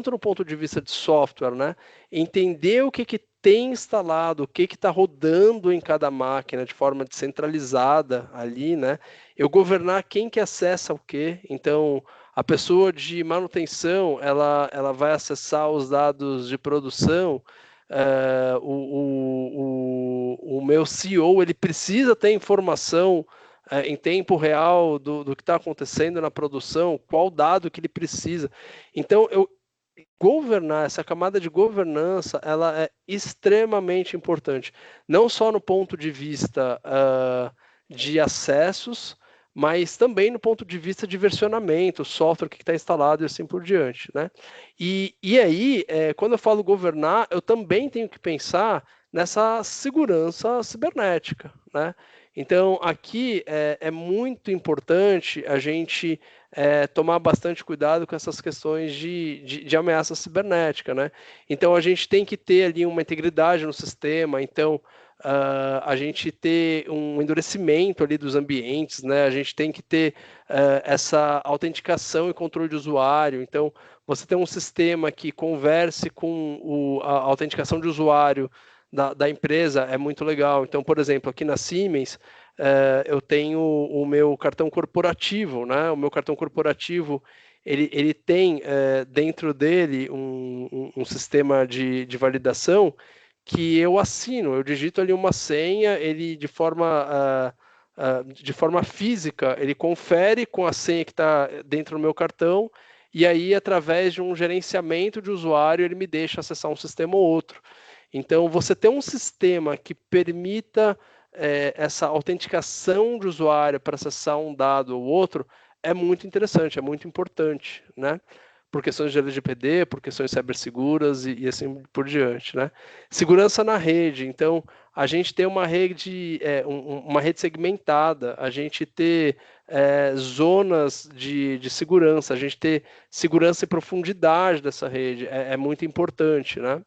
no ponto de vista de software, né? Entender o que tem instalado, o que está rodando em cada máquina de forma descentralizada ali, né? Eu governar quem que acessa o quê. Então, a pessoa de manutenção, ela vai acessar os dados de produção. O meu CEO, ele precisa ter informação em tempo real do que está acontecendo na produção, qual dado que ele precisa. Então, governar, essa camada de governança, ela é extremamente importante. Não só no ponto de vista de acessos, mas também no ponto de vista de versionamento, software que está instalado e assim por diante, né? E aí, quando eu falo governar, eu também tenho que pensar nessa segurança cibernética, né? Então, aqui é muito importante a gente tomar bastante cuidado com essas questões de ameaça cibernética, né? Então, a gente tem que ter ali uma integridade no sistema, então, a gente ter um endurecimento ali dos ambientes, né? A gente tem que ter essa autenticação e controle de usuário. Então, você tem um sistema que converse com a autenticação de usuário da empresa é muito legal. Então, por exemplo, aqui na Siemens, eu tenho o meu cartão corporativo, né? O meu cartão corporativo, ele tem dentro dele um sistema de validação que eu assino, eu digito ali uma senha, ele de forma física, ele confere com a senha que está dentro do meu cartão, e aí, através de um gerenciamento de usuário, ele me deixa acessar um sistema ou outro. Então, você ter um sistema que permita essa autenticação de usuário para acessar um dado ou outro é muito interessante, é muito importante, né? Por questões de LGPD, por questões ciberseguras e assim por diante, né? Segurança na rede, então a gente tem uma rede, uma rede segmentada, a gente ter zonas de segurança, a gente ter segurança e profundidade dessa rede é muito importante, né?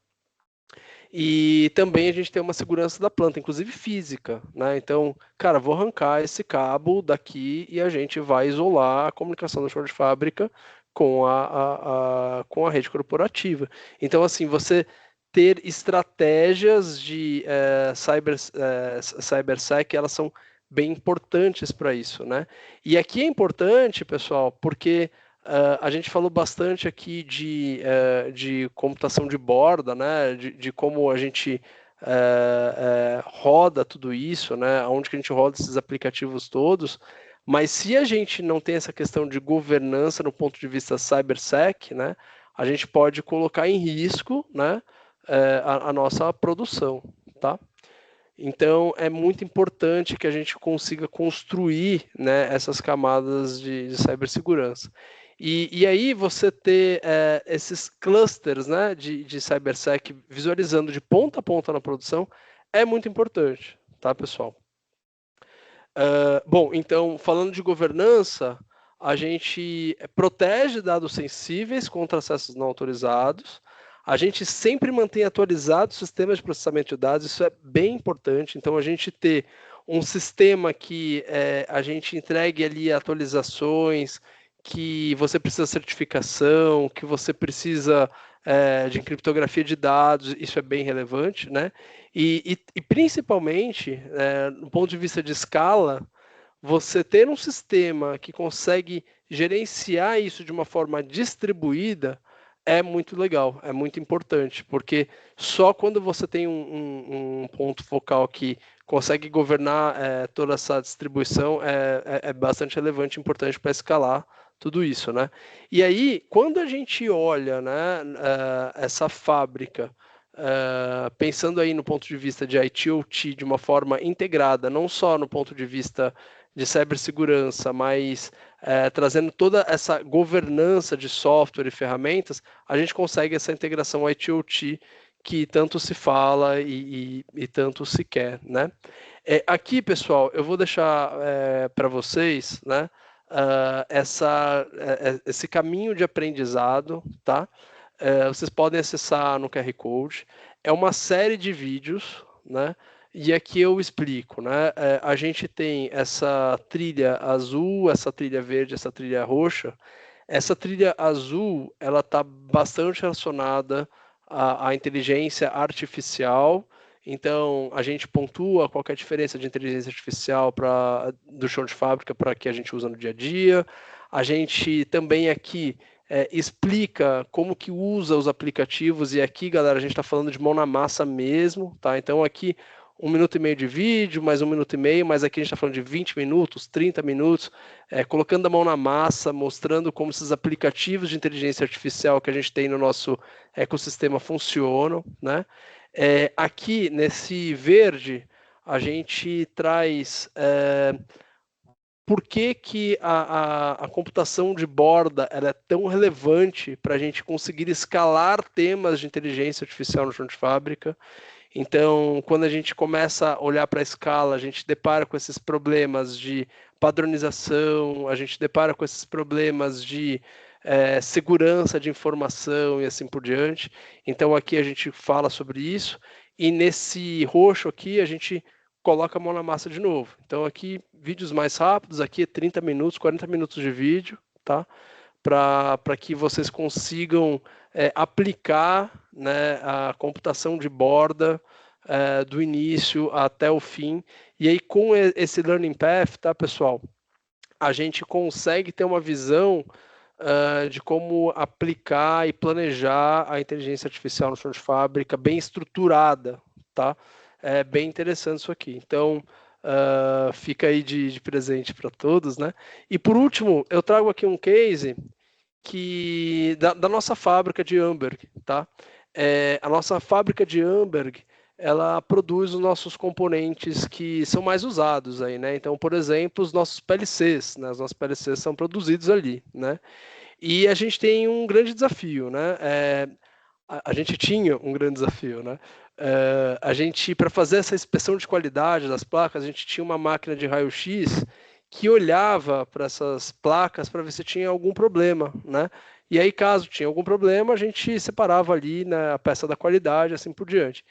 E também a gente tem uma segurança da planta, inclusive física, né? Então, cara, vou arrancar esse cabo daqui e a gente vai isolar a comunicação do chão de fábrica com a rede corporativa. Então, assim, você ter estratégias de cybersec, elas são bem importantes para isso, né? E aqui é importante, pessoal, porque a gente falou bastante aqui de computação de borda, né? De como a gente roda tudo isso, né? Onde que a gente roda esses aplicativos todos. Mas se a gente não tem essa questão de governança no ponto de vista cybersec, né? A gente pode colocar em risco, né? A nossa produção, tá? Então, é muito importante que a gente consiga construir, né, essas camadas de cibersegurança. E aí, você ter esses clusters, né, de cybersec visualizando de ponta a ponta na produção é muito importante, tá, pessoal? Bom, então, falando de governança, a gente protege dados sensíveis contra acessos não autorizados. A gente sempre mantém atualizados os sistemas de processamento de dados, isso é bem importante. Então, a gente ter um sistema que a gente entregue ali atualizações, que você precisa de certificação, que você precisa de criptografia de dados, isso é bem relevante, né? E principalmente, no ponto de vista de escala, você ter um sistema que consegue gerenciar isso de uma forma distribuída é muito legal, é muito importante, porque só quando você tem um ponto focal que consegue governar toda essa distribuição é bastante relevante e importante para escalar tudo isso, né? E aí, quando a gente olha, né, essa fábrica, pensando aí no ponto de vista de IT/OT de uma forma integrada, não só no ponto de vista de cibersegurança, mas trazendo toda essa governança de software e ferramentas, a gente consegue essa integração IT/OT que tanto se fala e tanto se quer, né? Aqui, pessoal, eu vou deixar para vocês, né, esse caminho de aprendizado, tá? Vocês podem acessar no QR Code. É uma série de vídeos, né? E aqui eu explico, né? A gente tem essa trilha azul, essa trilha verde, essa trilha roxa. Essa trilha azul, ela está bastante relacionada à inteligência artificial. Então, a gente pontua qual que é a diferença de inteligência artificial do chão de fábrica para que a gente usa no dia a dia. A gente também aqui explica como que usa os aplicativos, e aqui, galera, a gente está falando de mão na massa mesmo, tá? Então, aqui, 1 minuto e meio de vídeo, mais 1 minuto e meio, mas aqui a gente está falando de 20 minutos, 30 minutos, colocando a mão na massa, mostrando como esses aplicativos de inteligência artificial que a gente tem no nosso ecossistema funcionam, né? Aqui, nesse verde, a gente traz por que a computação de borda ela é tão relevante para a gente conseguir escalar temas de inteligência artificial no chão de fábrica. Então, quando a gente começa a olhar para a escala, a gente depara com esses problemas de padronização, a gente depara com esses problemas de segurança de informação e assim por diante. Então, aqui a gente fala sobre isso, e nesse roxo aqui a gente coloca a mão na massa de novo. Então, aqui, vídeos mais rápidos, aqui é 30 minutos, 40 minutos de vídeo, tá? Para que vocês consigam aplicar, né, a computação de borda do início até o fim. E aí, com esse Learning Path, tá, pessoal, a gente consegue ter uma visão de como aplicar e planejar a inteligência artificial no chão de fábrica bem estruturada, tá? É bem interessante isso aqui. Então, fica aí de presente para todos, né? E por último, eu trago aqui um case da nossa fábrica de Amberg, tá? A nossa fábrica de Amberg, ela produz os nossos componentes que são mais usados aí, né? Então, por exemplo, os nossos PLCs, né? Os nossos PLCs são produzidos ali, né? E a gente tem um grande desafio, né? A gente tinha um grande desafio, né? A gente, para fazer essa inspeção de qualidade das placas, a gente tinha uma máquina de raio-x que olhava para essas placas para ver se tinha algum problema, né? E aí, caso tinha algum problema, a gente separava ali, né, a peça da qualidade, assim por diante.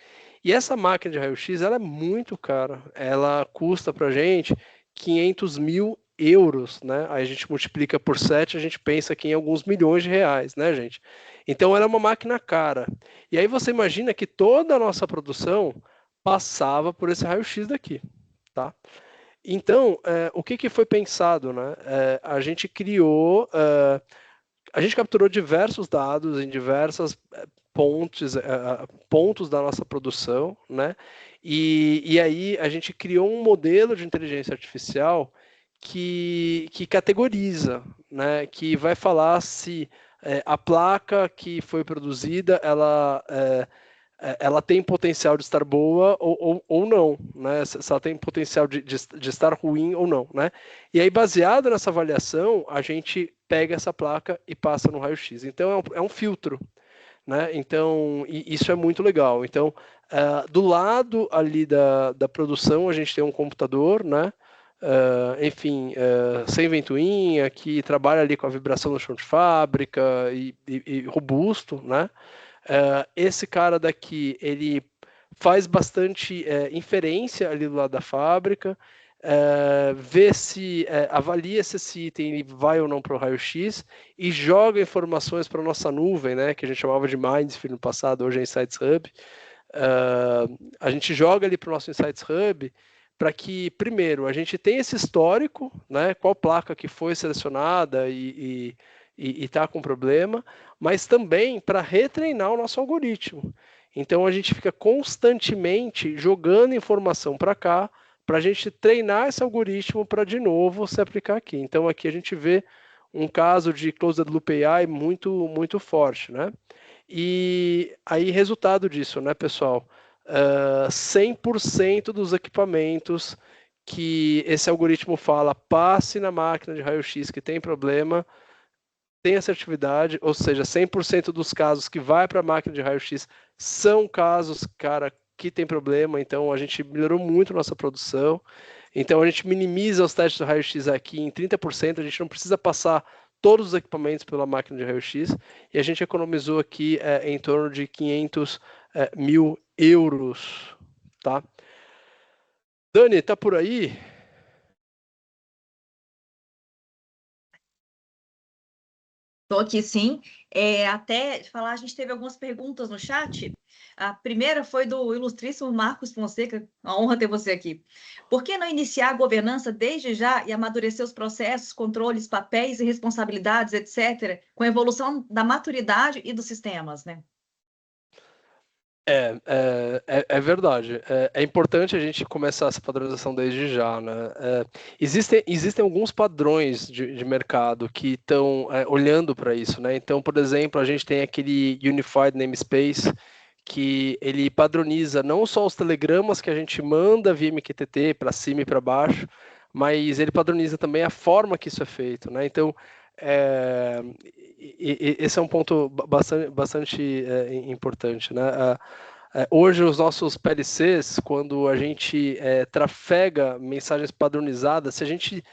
E essa máquina de raio-x, ela é muito cara. Ela custa para a gente 500 mil euros, né? Aí a gente multiplica por 7, a gente pensa aqui em alguns milhões de reais, né, gente? Então, ela é uma máquina cara. E aí você imagina que toda a nossa produção passava por esse raio-x daqui, tá? Então, o que foi pensado, né? A gente criou, a gente capturou diversos dados em diversas pontos da nossa produção, né? E aí a gente criou um modelo de inteligência artificial que categoriza, né? Que vai falar se a placa que foi produzida, ela tem potencial de estar boa ou não, né? Se ela tem potencial de estar ruim ou não, né? E aí, baseado nessa avaliação, a gente pega essa placa e passa no raio-x. Então, é um filtro, né? Então, isso é muito legal. Então, do lado ali da produção, a gente tem um computador, né? Enfim, sem ventoinha, que trabalha ali com a vibração no chão de fábrica e robusto, né? Esse cara daqui, ele faz bastante inferência ali do lado da fábrica, avalia se esse item ele vai ou não para o raio-x e joga informações para a nossa nuvem, né, que a gente chamava de Mindsphere no passado, hoje é Insights Hub. A gente joga ali para o nosso Insights Hub para que, primeiro, a gente tenha esse histórico, né, qual placa que foi selecionada e está com problema, mas também para retreinar o nosso algoritmo. Então a gente fica constantemente jogando informação para cá, para a gente treinar esse algoritmo para de novo se aplicar aqui. Então aqui a gente vê um caso de Closed Loop AI muito, muito forte, né? E aí, resultado disso, né, pessoal? 100% dos equipamentos que esse algoritmo fala passe na máquina de raio-x que tem problema, tem assertividade, ou seja, 100% dos casos que vai para a máquina de raio-x são casos, cara, que tem problema. Então, a gente melhorou muito a nossa produção. Então, a gente minimiza os testes do raio-x aqui em 30%, a gente não precisa passar todos os equipamentos pela máquina de raio-x, e a gente economizou aqui em torno de 500 mil euros, tá? Dani, tá por aí?
Estou aqui sim. Até falar, a gente teve algumas perguntas no chat. A primeira foi do ilustríssimo Marcos Fonseca. Uma honra ter você aqui. Por que não iniciar a governança desde já e amadurecer os processos, controles, papéis e responsabilidades, etc., com a evolução da maturidade e dos sistemas, né?
É verdade. É importante a gente começar essa padronização desde já, né? Existem alguns padrões de mercado que estão olhando para isso, né? Então, por exemplo, a gente tem aquele Unified Namespace, que ele padroniza não só os telegramas que a gente manda via MQTT para cima e para baixo, mas ele padroniza também a forma que isso é feito, né? Então, esse é um ponto bastante importante, né? Hoje, os nossos PLCs, quando a gente trafega mensagens padronizadas, se a gente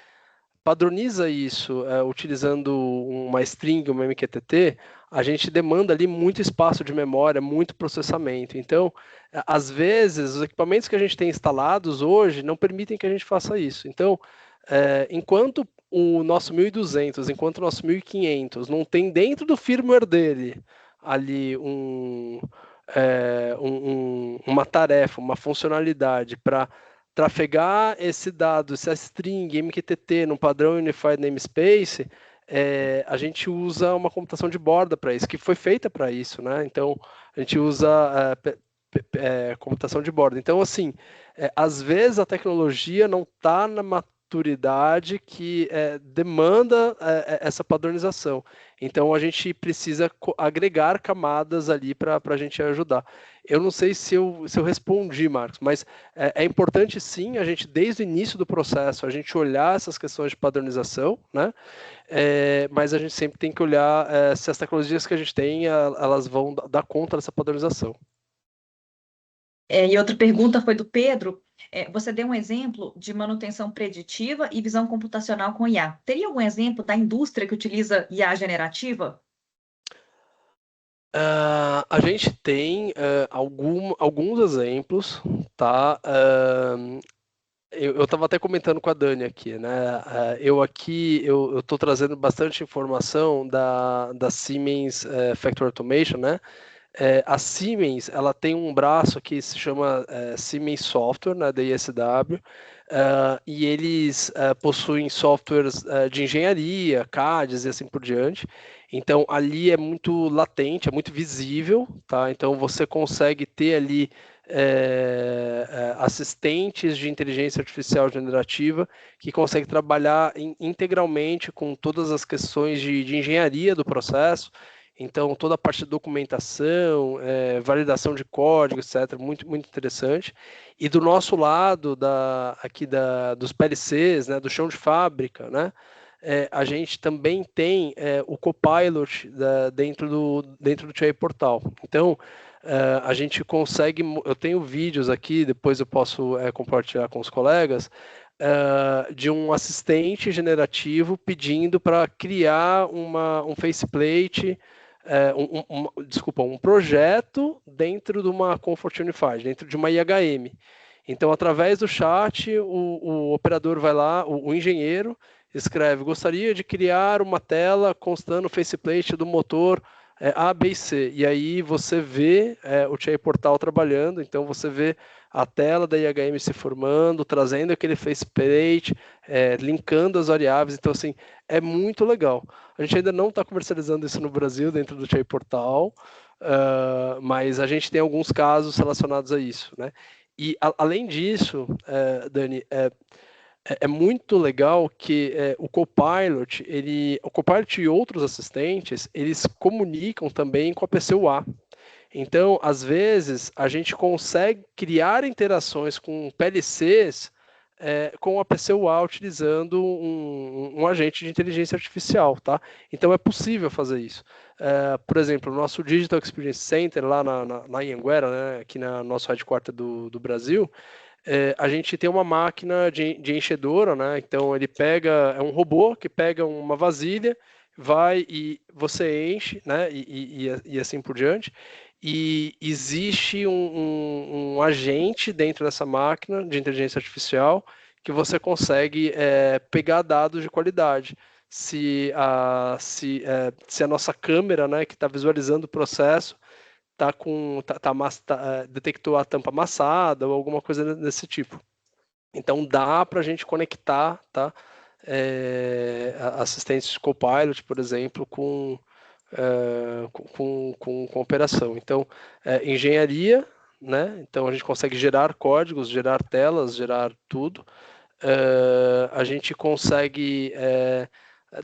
padroniza isso utilizando uma string, uma MQTT, a gente demanda ali muito espaço de memória, muito processamento. Então, às vezes, os equipamentos que a gente tem instalados hoje não permitem que a gente faça isso. Então, enquanto o nosso 1200, enquanto o nosso 1500 não tem dentro do firmware dele ali uma tarefa, uma funcionalidade para trafegar esse dado, essa string MQTT no padrão Unified Namespace, a gente usa uma computação de borda para isso, que foi feita para isso, né? Então, a gente usa computação de borda. Então, assim, às vezes a tecnologia não está na maturidade que demanda essa padronização. Então, a gente precisa agregar camadas ali para a gente ajudar. Eu não sei se eu respondi, Marcos, mas é importante sim a gente, desde o início do processo, a gente olhar essas questões de padronização, né? Mas a gente sempre tem que olhar se as tecnologias que a gente tem, elas vão dar conta dessa padronização.
E outra pergunta foi do Pedro. Você deu um exemplo de manutenção preditiva e visão computacional com IA. Teria algum exemplo da indústria que utiliza IA generativa?
A gente tem alguns exemplos, tá? Eu estava até comentando com a Dani aqui, né? Eu estou trazendo bastante informação da Siemens Factory Automation, né? A Siemens, ela tem um braço que se chama Siemens Software, né, da ISW, e eles possuem softwares de engenharia, CADs e assim por diante. Então, ali é muito latente, é muito visível, tá? Então, você consegue ter ali assistentes de inteligência artificial generativa que conseguem trabalhar integralmente com todas as questões de engenharia do processo. Então, toda a parte de documentação, validação de código, etc., muito, muito interessante. E do nosso lado, dos PLCs, né, do chão de fábrica, né, a gente também tem o Copilot dentro do TI Portal. Então, a gente consegue, eu tenho vídeos aqui, depois eu posso compartilhar com os colegas, de um assistente generativo pedindo para criar um faceplate, um projeto dentro de uma Comfort Unified, dentro de uma IHM. Então, através do chat, o operador vai lá, o engenheiro escreve: gostaria de criar uma tela constando o faceplate do motor A, B e C. E aí você vê o TI Portal trabalhando, então você vê a tela da IHM se formando, trazendo aquele faceplate, linkando as variáveis. Então, assim, é muito legal. A gente ainda não está comercializando isso no Brasil, dentro do TI Portal, mas a gente tem alguns casos relacionados a isso, né? E, além disso, Dani, é muito legal que o Copilot e outros assistentes, eles comunicam também com a PCUA. Então, às vezes, a gente consegue criar interações com PLCs com a PCUA utilizando um agente de inteligência artificial, tá? Então, é possível fazer isso. Por exemplo, o nosso Digital Experience Center, lá em Anguera, né, aqui no nosso headquarter do Brasil, a gente tem uma máquina de enchedora, né? Então ele é um robô que pega uma vasilha, vai e você enche, né? E assim por diante. E existe um agente dentro dessa máquina de inteligência artificial que você consegue pegar dados de qualidade. Se a nossa câmera, né, que está visualizando o processo, detectou a tampa amassada ou alguma coisa desse tipo. Então dá para a gente conectar, tá? Assistentes de Copilot, por exemplo, com operação. Então, engenharia, né? Então a gente consegue gerar códigos, gerar telas, gerar tudo. A gente consegue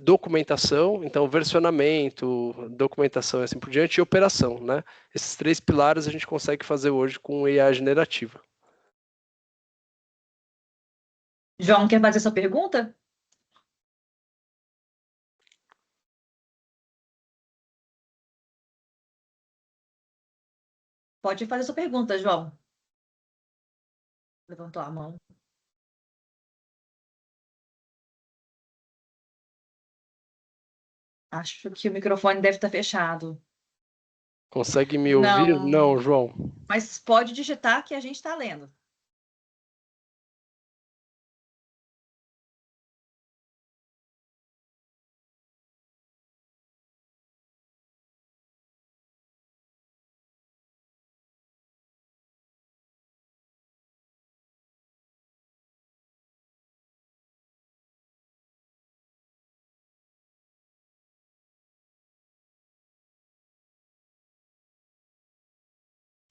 documentação, então versionamento, documentação e assim por diante, e operação, né? Esses 3 pilares a gente consegue fazer hoje com IA generativa.
João, quer fazer sua pergunta? Pode fazer sua pergunta, João. Levantou a mão. Acho que o microfone deve estar fechado.
Consegue me ouvir?
Não,
Não, João.
mas pode digitar que a gente está lendo.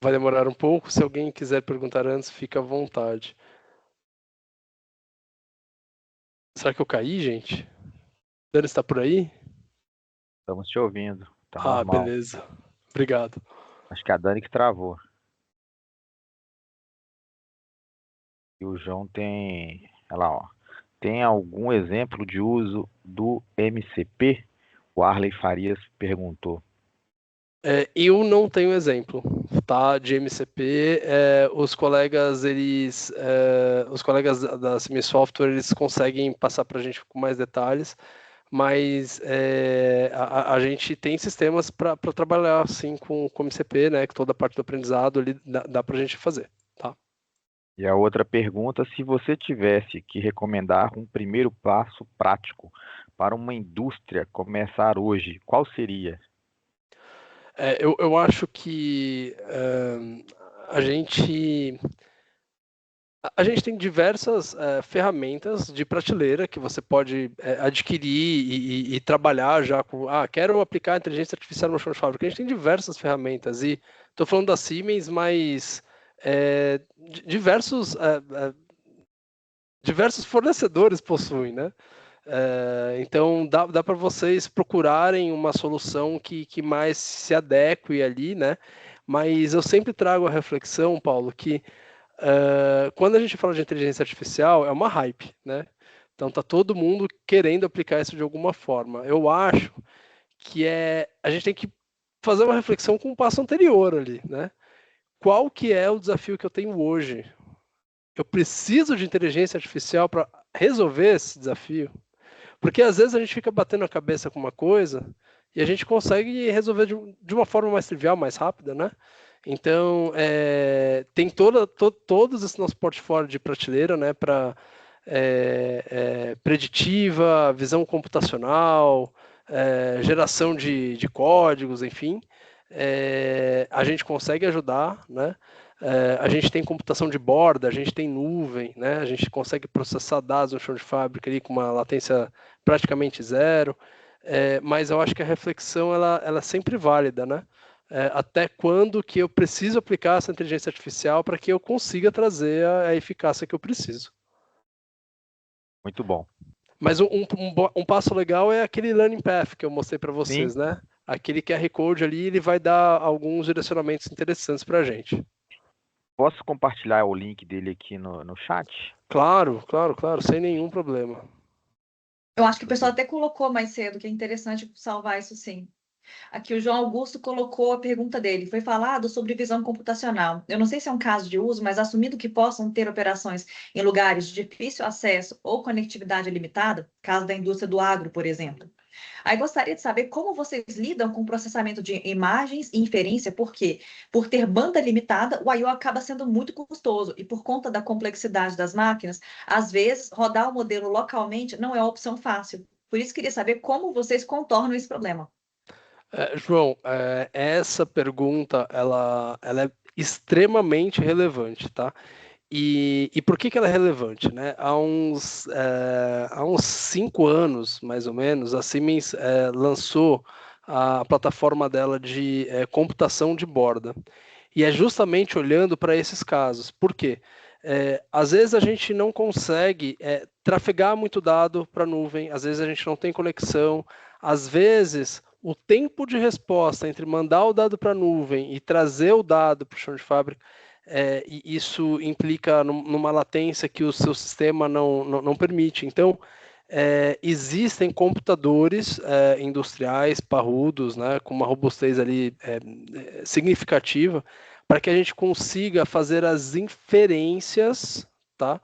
Vai demorar um pouco. Se alguém quiser perguntar antes, fica à vontade. Será que eu caí, gente? Dani está por aí?
Estamos te ouvindo. Tá
Ah,
normal.
beleza. Obrigado.
Acho que a Dani que travou. E o João tem... Olha lá, ó. Tem algum exemplo de uso do MCP? O Arley Farias perguntou.
Eu não tenho exemplo, tá? De MCP. Os colegas, os colegas da Simi Software, eles conseguem passar para a gente com mais detalhes, mas a gente tem sistemas para trabalhar assim com MCP, né? Que toda a parte do aprendizado ali dá para a gente fazer, tá?
E a outra pergunta, se você tivesse que recomendar um primeiro passo prático para uma indústria começar hoje, qual seria?
Eu acho que a gente tem diversas ferramentas de prateleira que você pode adquirir e trabalhar já com. Quero aplicar inteligência artificial no chão de fábrica. A gente tem diversas ferramentas e estou falando da Siemens, mas diversos fornecedores possuem, né? Então dá para vocês procurarem uma solução que mais se adeque ali, né? Mas eu sempre trago a reflexão, Paulo, que quando a gente fala de inteligência artificial, é uma hype, né? Então tá todo mundo querendo aplicar isso de alguma forma. Eu acho que a gente tem que fazer uma reflexão com um passo anterior ali, né? Qual que é o desafio que eu tenho hoje? Eu preciso de inteligência artificial para resolver esse desafio? Porque às vezes a gente fica batendo a cabeça com uma coisa e a gente consegue resolver de uma forma mais trivial, mais rápida, né? Então, tem todos esse nosso portfólio de prateleira, né, para preditiva, visão computacional, geração de códigos, enfim. A gente consegue ajudar, né? A gente tem computação de borda, a gente tem nuvem, né? A gente consegue processar dados no chão de fábrica ali com uma latência praticamente zero, mas eu acho que a reflexão ela é sempre válida, né? Até quando que eu preciso aplicar essa inteligência artificial para que eu consiga trazer a eficácia que eu preciso.
Muito bom.
Mas um passo legal é aquele learning path que eu mostrei para vocês,
Sim.
né? Aquele QR Code ali, ele vai dar alguns direcionamentos interessantes para a gente.
Posso compartilhar o link dele aqui no chat?
Claro, sem nenhum problema.
Eu acho que o pessoal até colocou mais cedo, que é interessante salvar isso sim. Aqui o João Augusto colocou a pergunta dele. Foi falado sobre visão computacional. Eu não sei se é um caso de uso, mas assumindo que possam ter operações em lugares de difícil acesso ou conectividade limitada, caso da indústria do agro, por exemplo. Aí gostaria de saber como vocês lidam com o processamento de imagens e inferência, porque por ter banda limitada, o I/O acaba sendo muito custoso e por conta da complexidade das máquinas, às vezes rodar o modelo localmente não é uma opção fácil. Por isso queria saber como vocês contornam esse problema.
João, essa pergunta ela é extremamente relevante, tá? E por que ela é relevante, né? Há uns 5 anos, mais ou menos, a Siemens lançou a plataforma dela de computação de borda. E é justamente olhando para esses casos. Por quê? Às vezes a gente não consegue trafegar muito dado para a nuvem, às vezes a gente não tem conexão, às vezes o tempo de resposta entre mandar o dado para a nuvem e trazer o dado para o chão de fábrica, e isso implica numa latência que o seu sistema não permite. Então, existem computadores industriais parrudos, né, com uma robustez ali significativa, para que a gente consiga fazer as inferências, tá,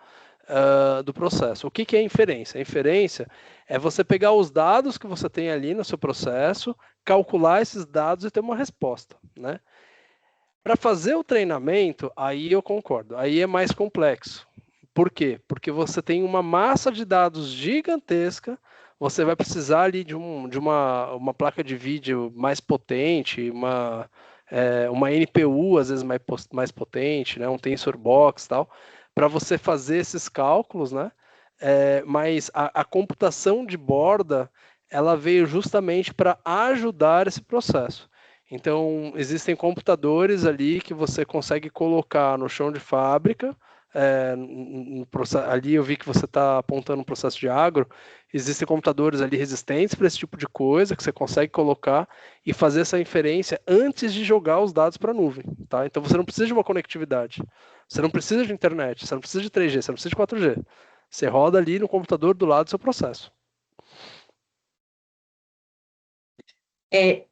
do processo. O que é inferência? A inferência é você pegar os dados que você tem ali no seu processo, calcular esses dados e ter uma resposta, né? Para fazer o treinamento, aí eu concordo, aí é mais complexo. Por quê? Porque você tem uma massa de dados gigantesca, você vai precisar ali de uma placa de vídeo mais potente, uma NPU às vezes mais potente, né? Um Tensor Box e tal, para você fazer esses cálculos, né? Mas a computação de borda, ela veio justamente para ajudar esse processo. Então, existem computadores ali que você consegue colocar no chão de fábrica. Ali eu vi que você está apontando um processo de agro. Existem computadores ali resistentes para esse tipo de coisa que você consegue colocar e fazer essa inferência antes de jogar os dados para a nuvem. Tá? Então, você não precisa de uma conectividade. Você não precisa de internet, você não precisa de 3G, você não precisa de 4G. Você roda ali no computador do lado do seu processo.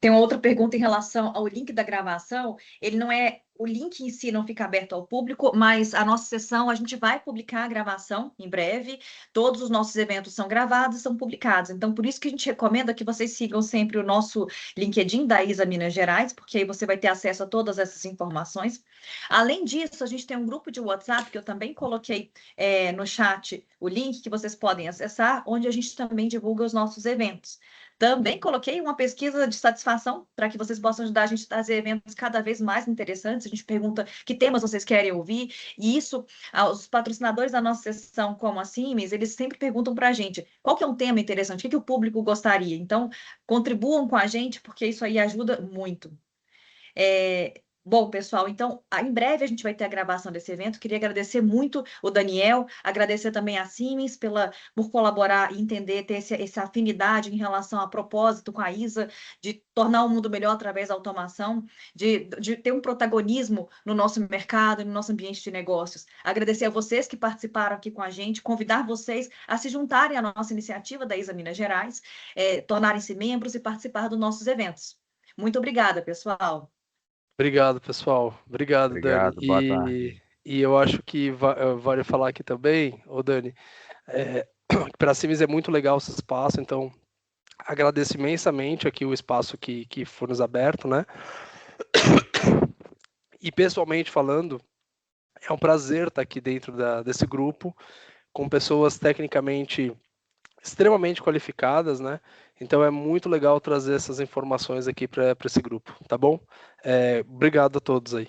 Tem uma outra pergunta em relação ao link da gravação. Ele não é, o link em si não fica aberto ao público, mas a nossa sessão, a gente vai publicar a gravação em breve. Todos os nossos eventos são gravados e são publicados. Então, por isso que a gente recomenda que vocês sigam sempre o nosso LinkedIn da ISA Minas Gerais, porque aí você vai ter acesso a todas essas informações. Além disso, a gente tem um grupo de WhatsApp, que eu também coloquei no chat o link que vocês podem acessar, onde a gente também divulga os nossos eventos. Também coloquei uma pesquisa de satisfação para que vocês possam ajudar a gente a trazer eventos cada vez mais interessantes. A gente pergunta que temas vocês querem ouvir, e isso, os patrocinadores da nossa sessão, como a Siemens, eles sempre perguntam para a gente qual que é um tema interessante, o que o público gostaria. Então, contribuam com a gente, porque isso aí ajuda muito. Bom, pessoal, então, em breve a gente vai ter a gravação desse evento. Queria agradecer muito o Daniel, agradecer também a Siemens por colaborar e entender, ter essa afinidade em relação a propósito com a ISA, de tornar o mundo melhor através da automação, de ter um protagonismo no nosso mercado, no nosso ambiente de negócios. Agradecer a vocês que participaram aqui com a gente, convidar vocês a se juntarem à nossa iniciativa da ISA Minas Gerais, tornarem-se membros e participar dos nossos eventos. Muito obrigada, pessoal.
Obrigado, pessoal. Obrigado, Dani.
Obrigado, boa tarde.
E eu acho que vale falar aqui também, ô Dani, para a Siemens é muito legal esse espaço, então agradeço imensamente aqui o espaço que foi nos aberto, né? E pessoalmente falando, é um prazer estar aqui dentro desse grupo, com pessoas tecnicamente extremamente qualificadas, né? Então é muito legal trazer essas informações aqui para esse grupo, tá bom? Obrigado a todos aí.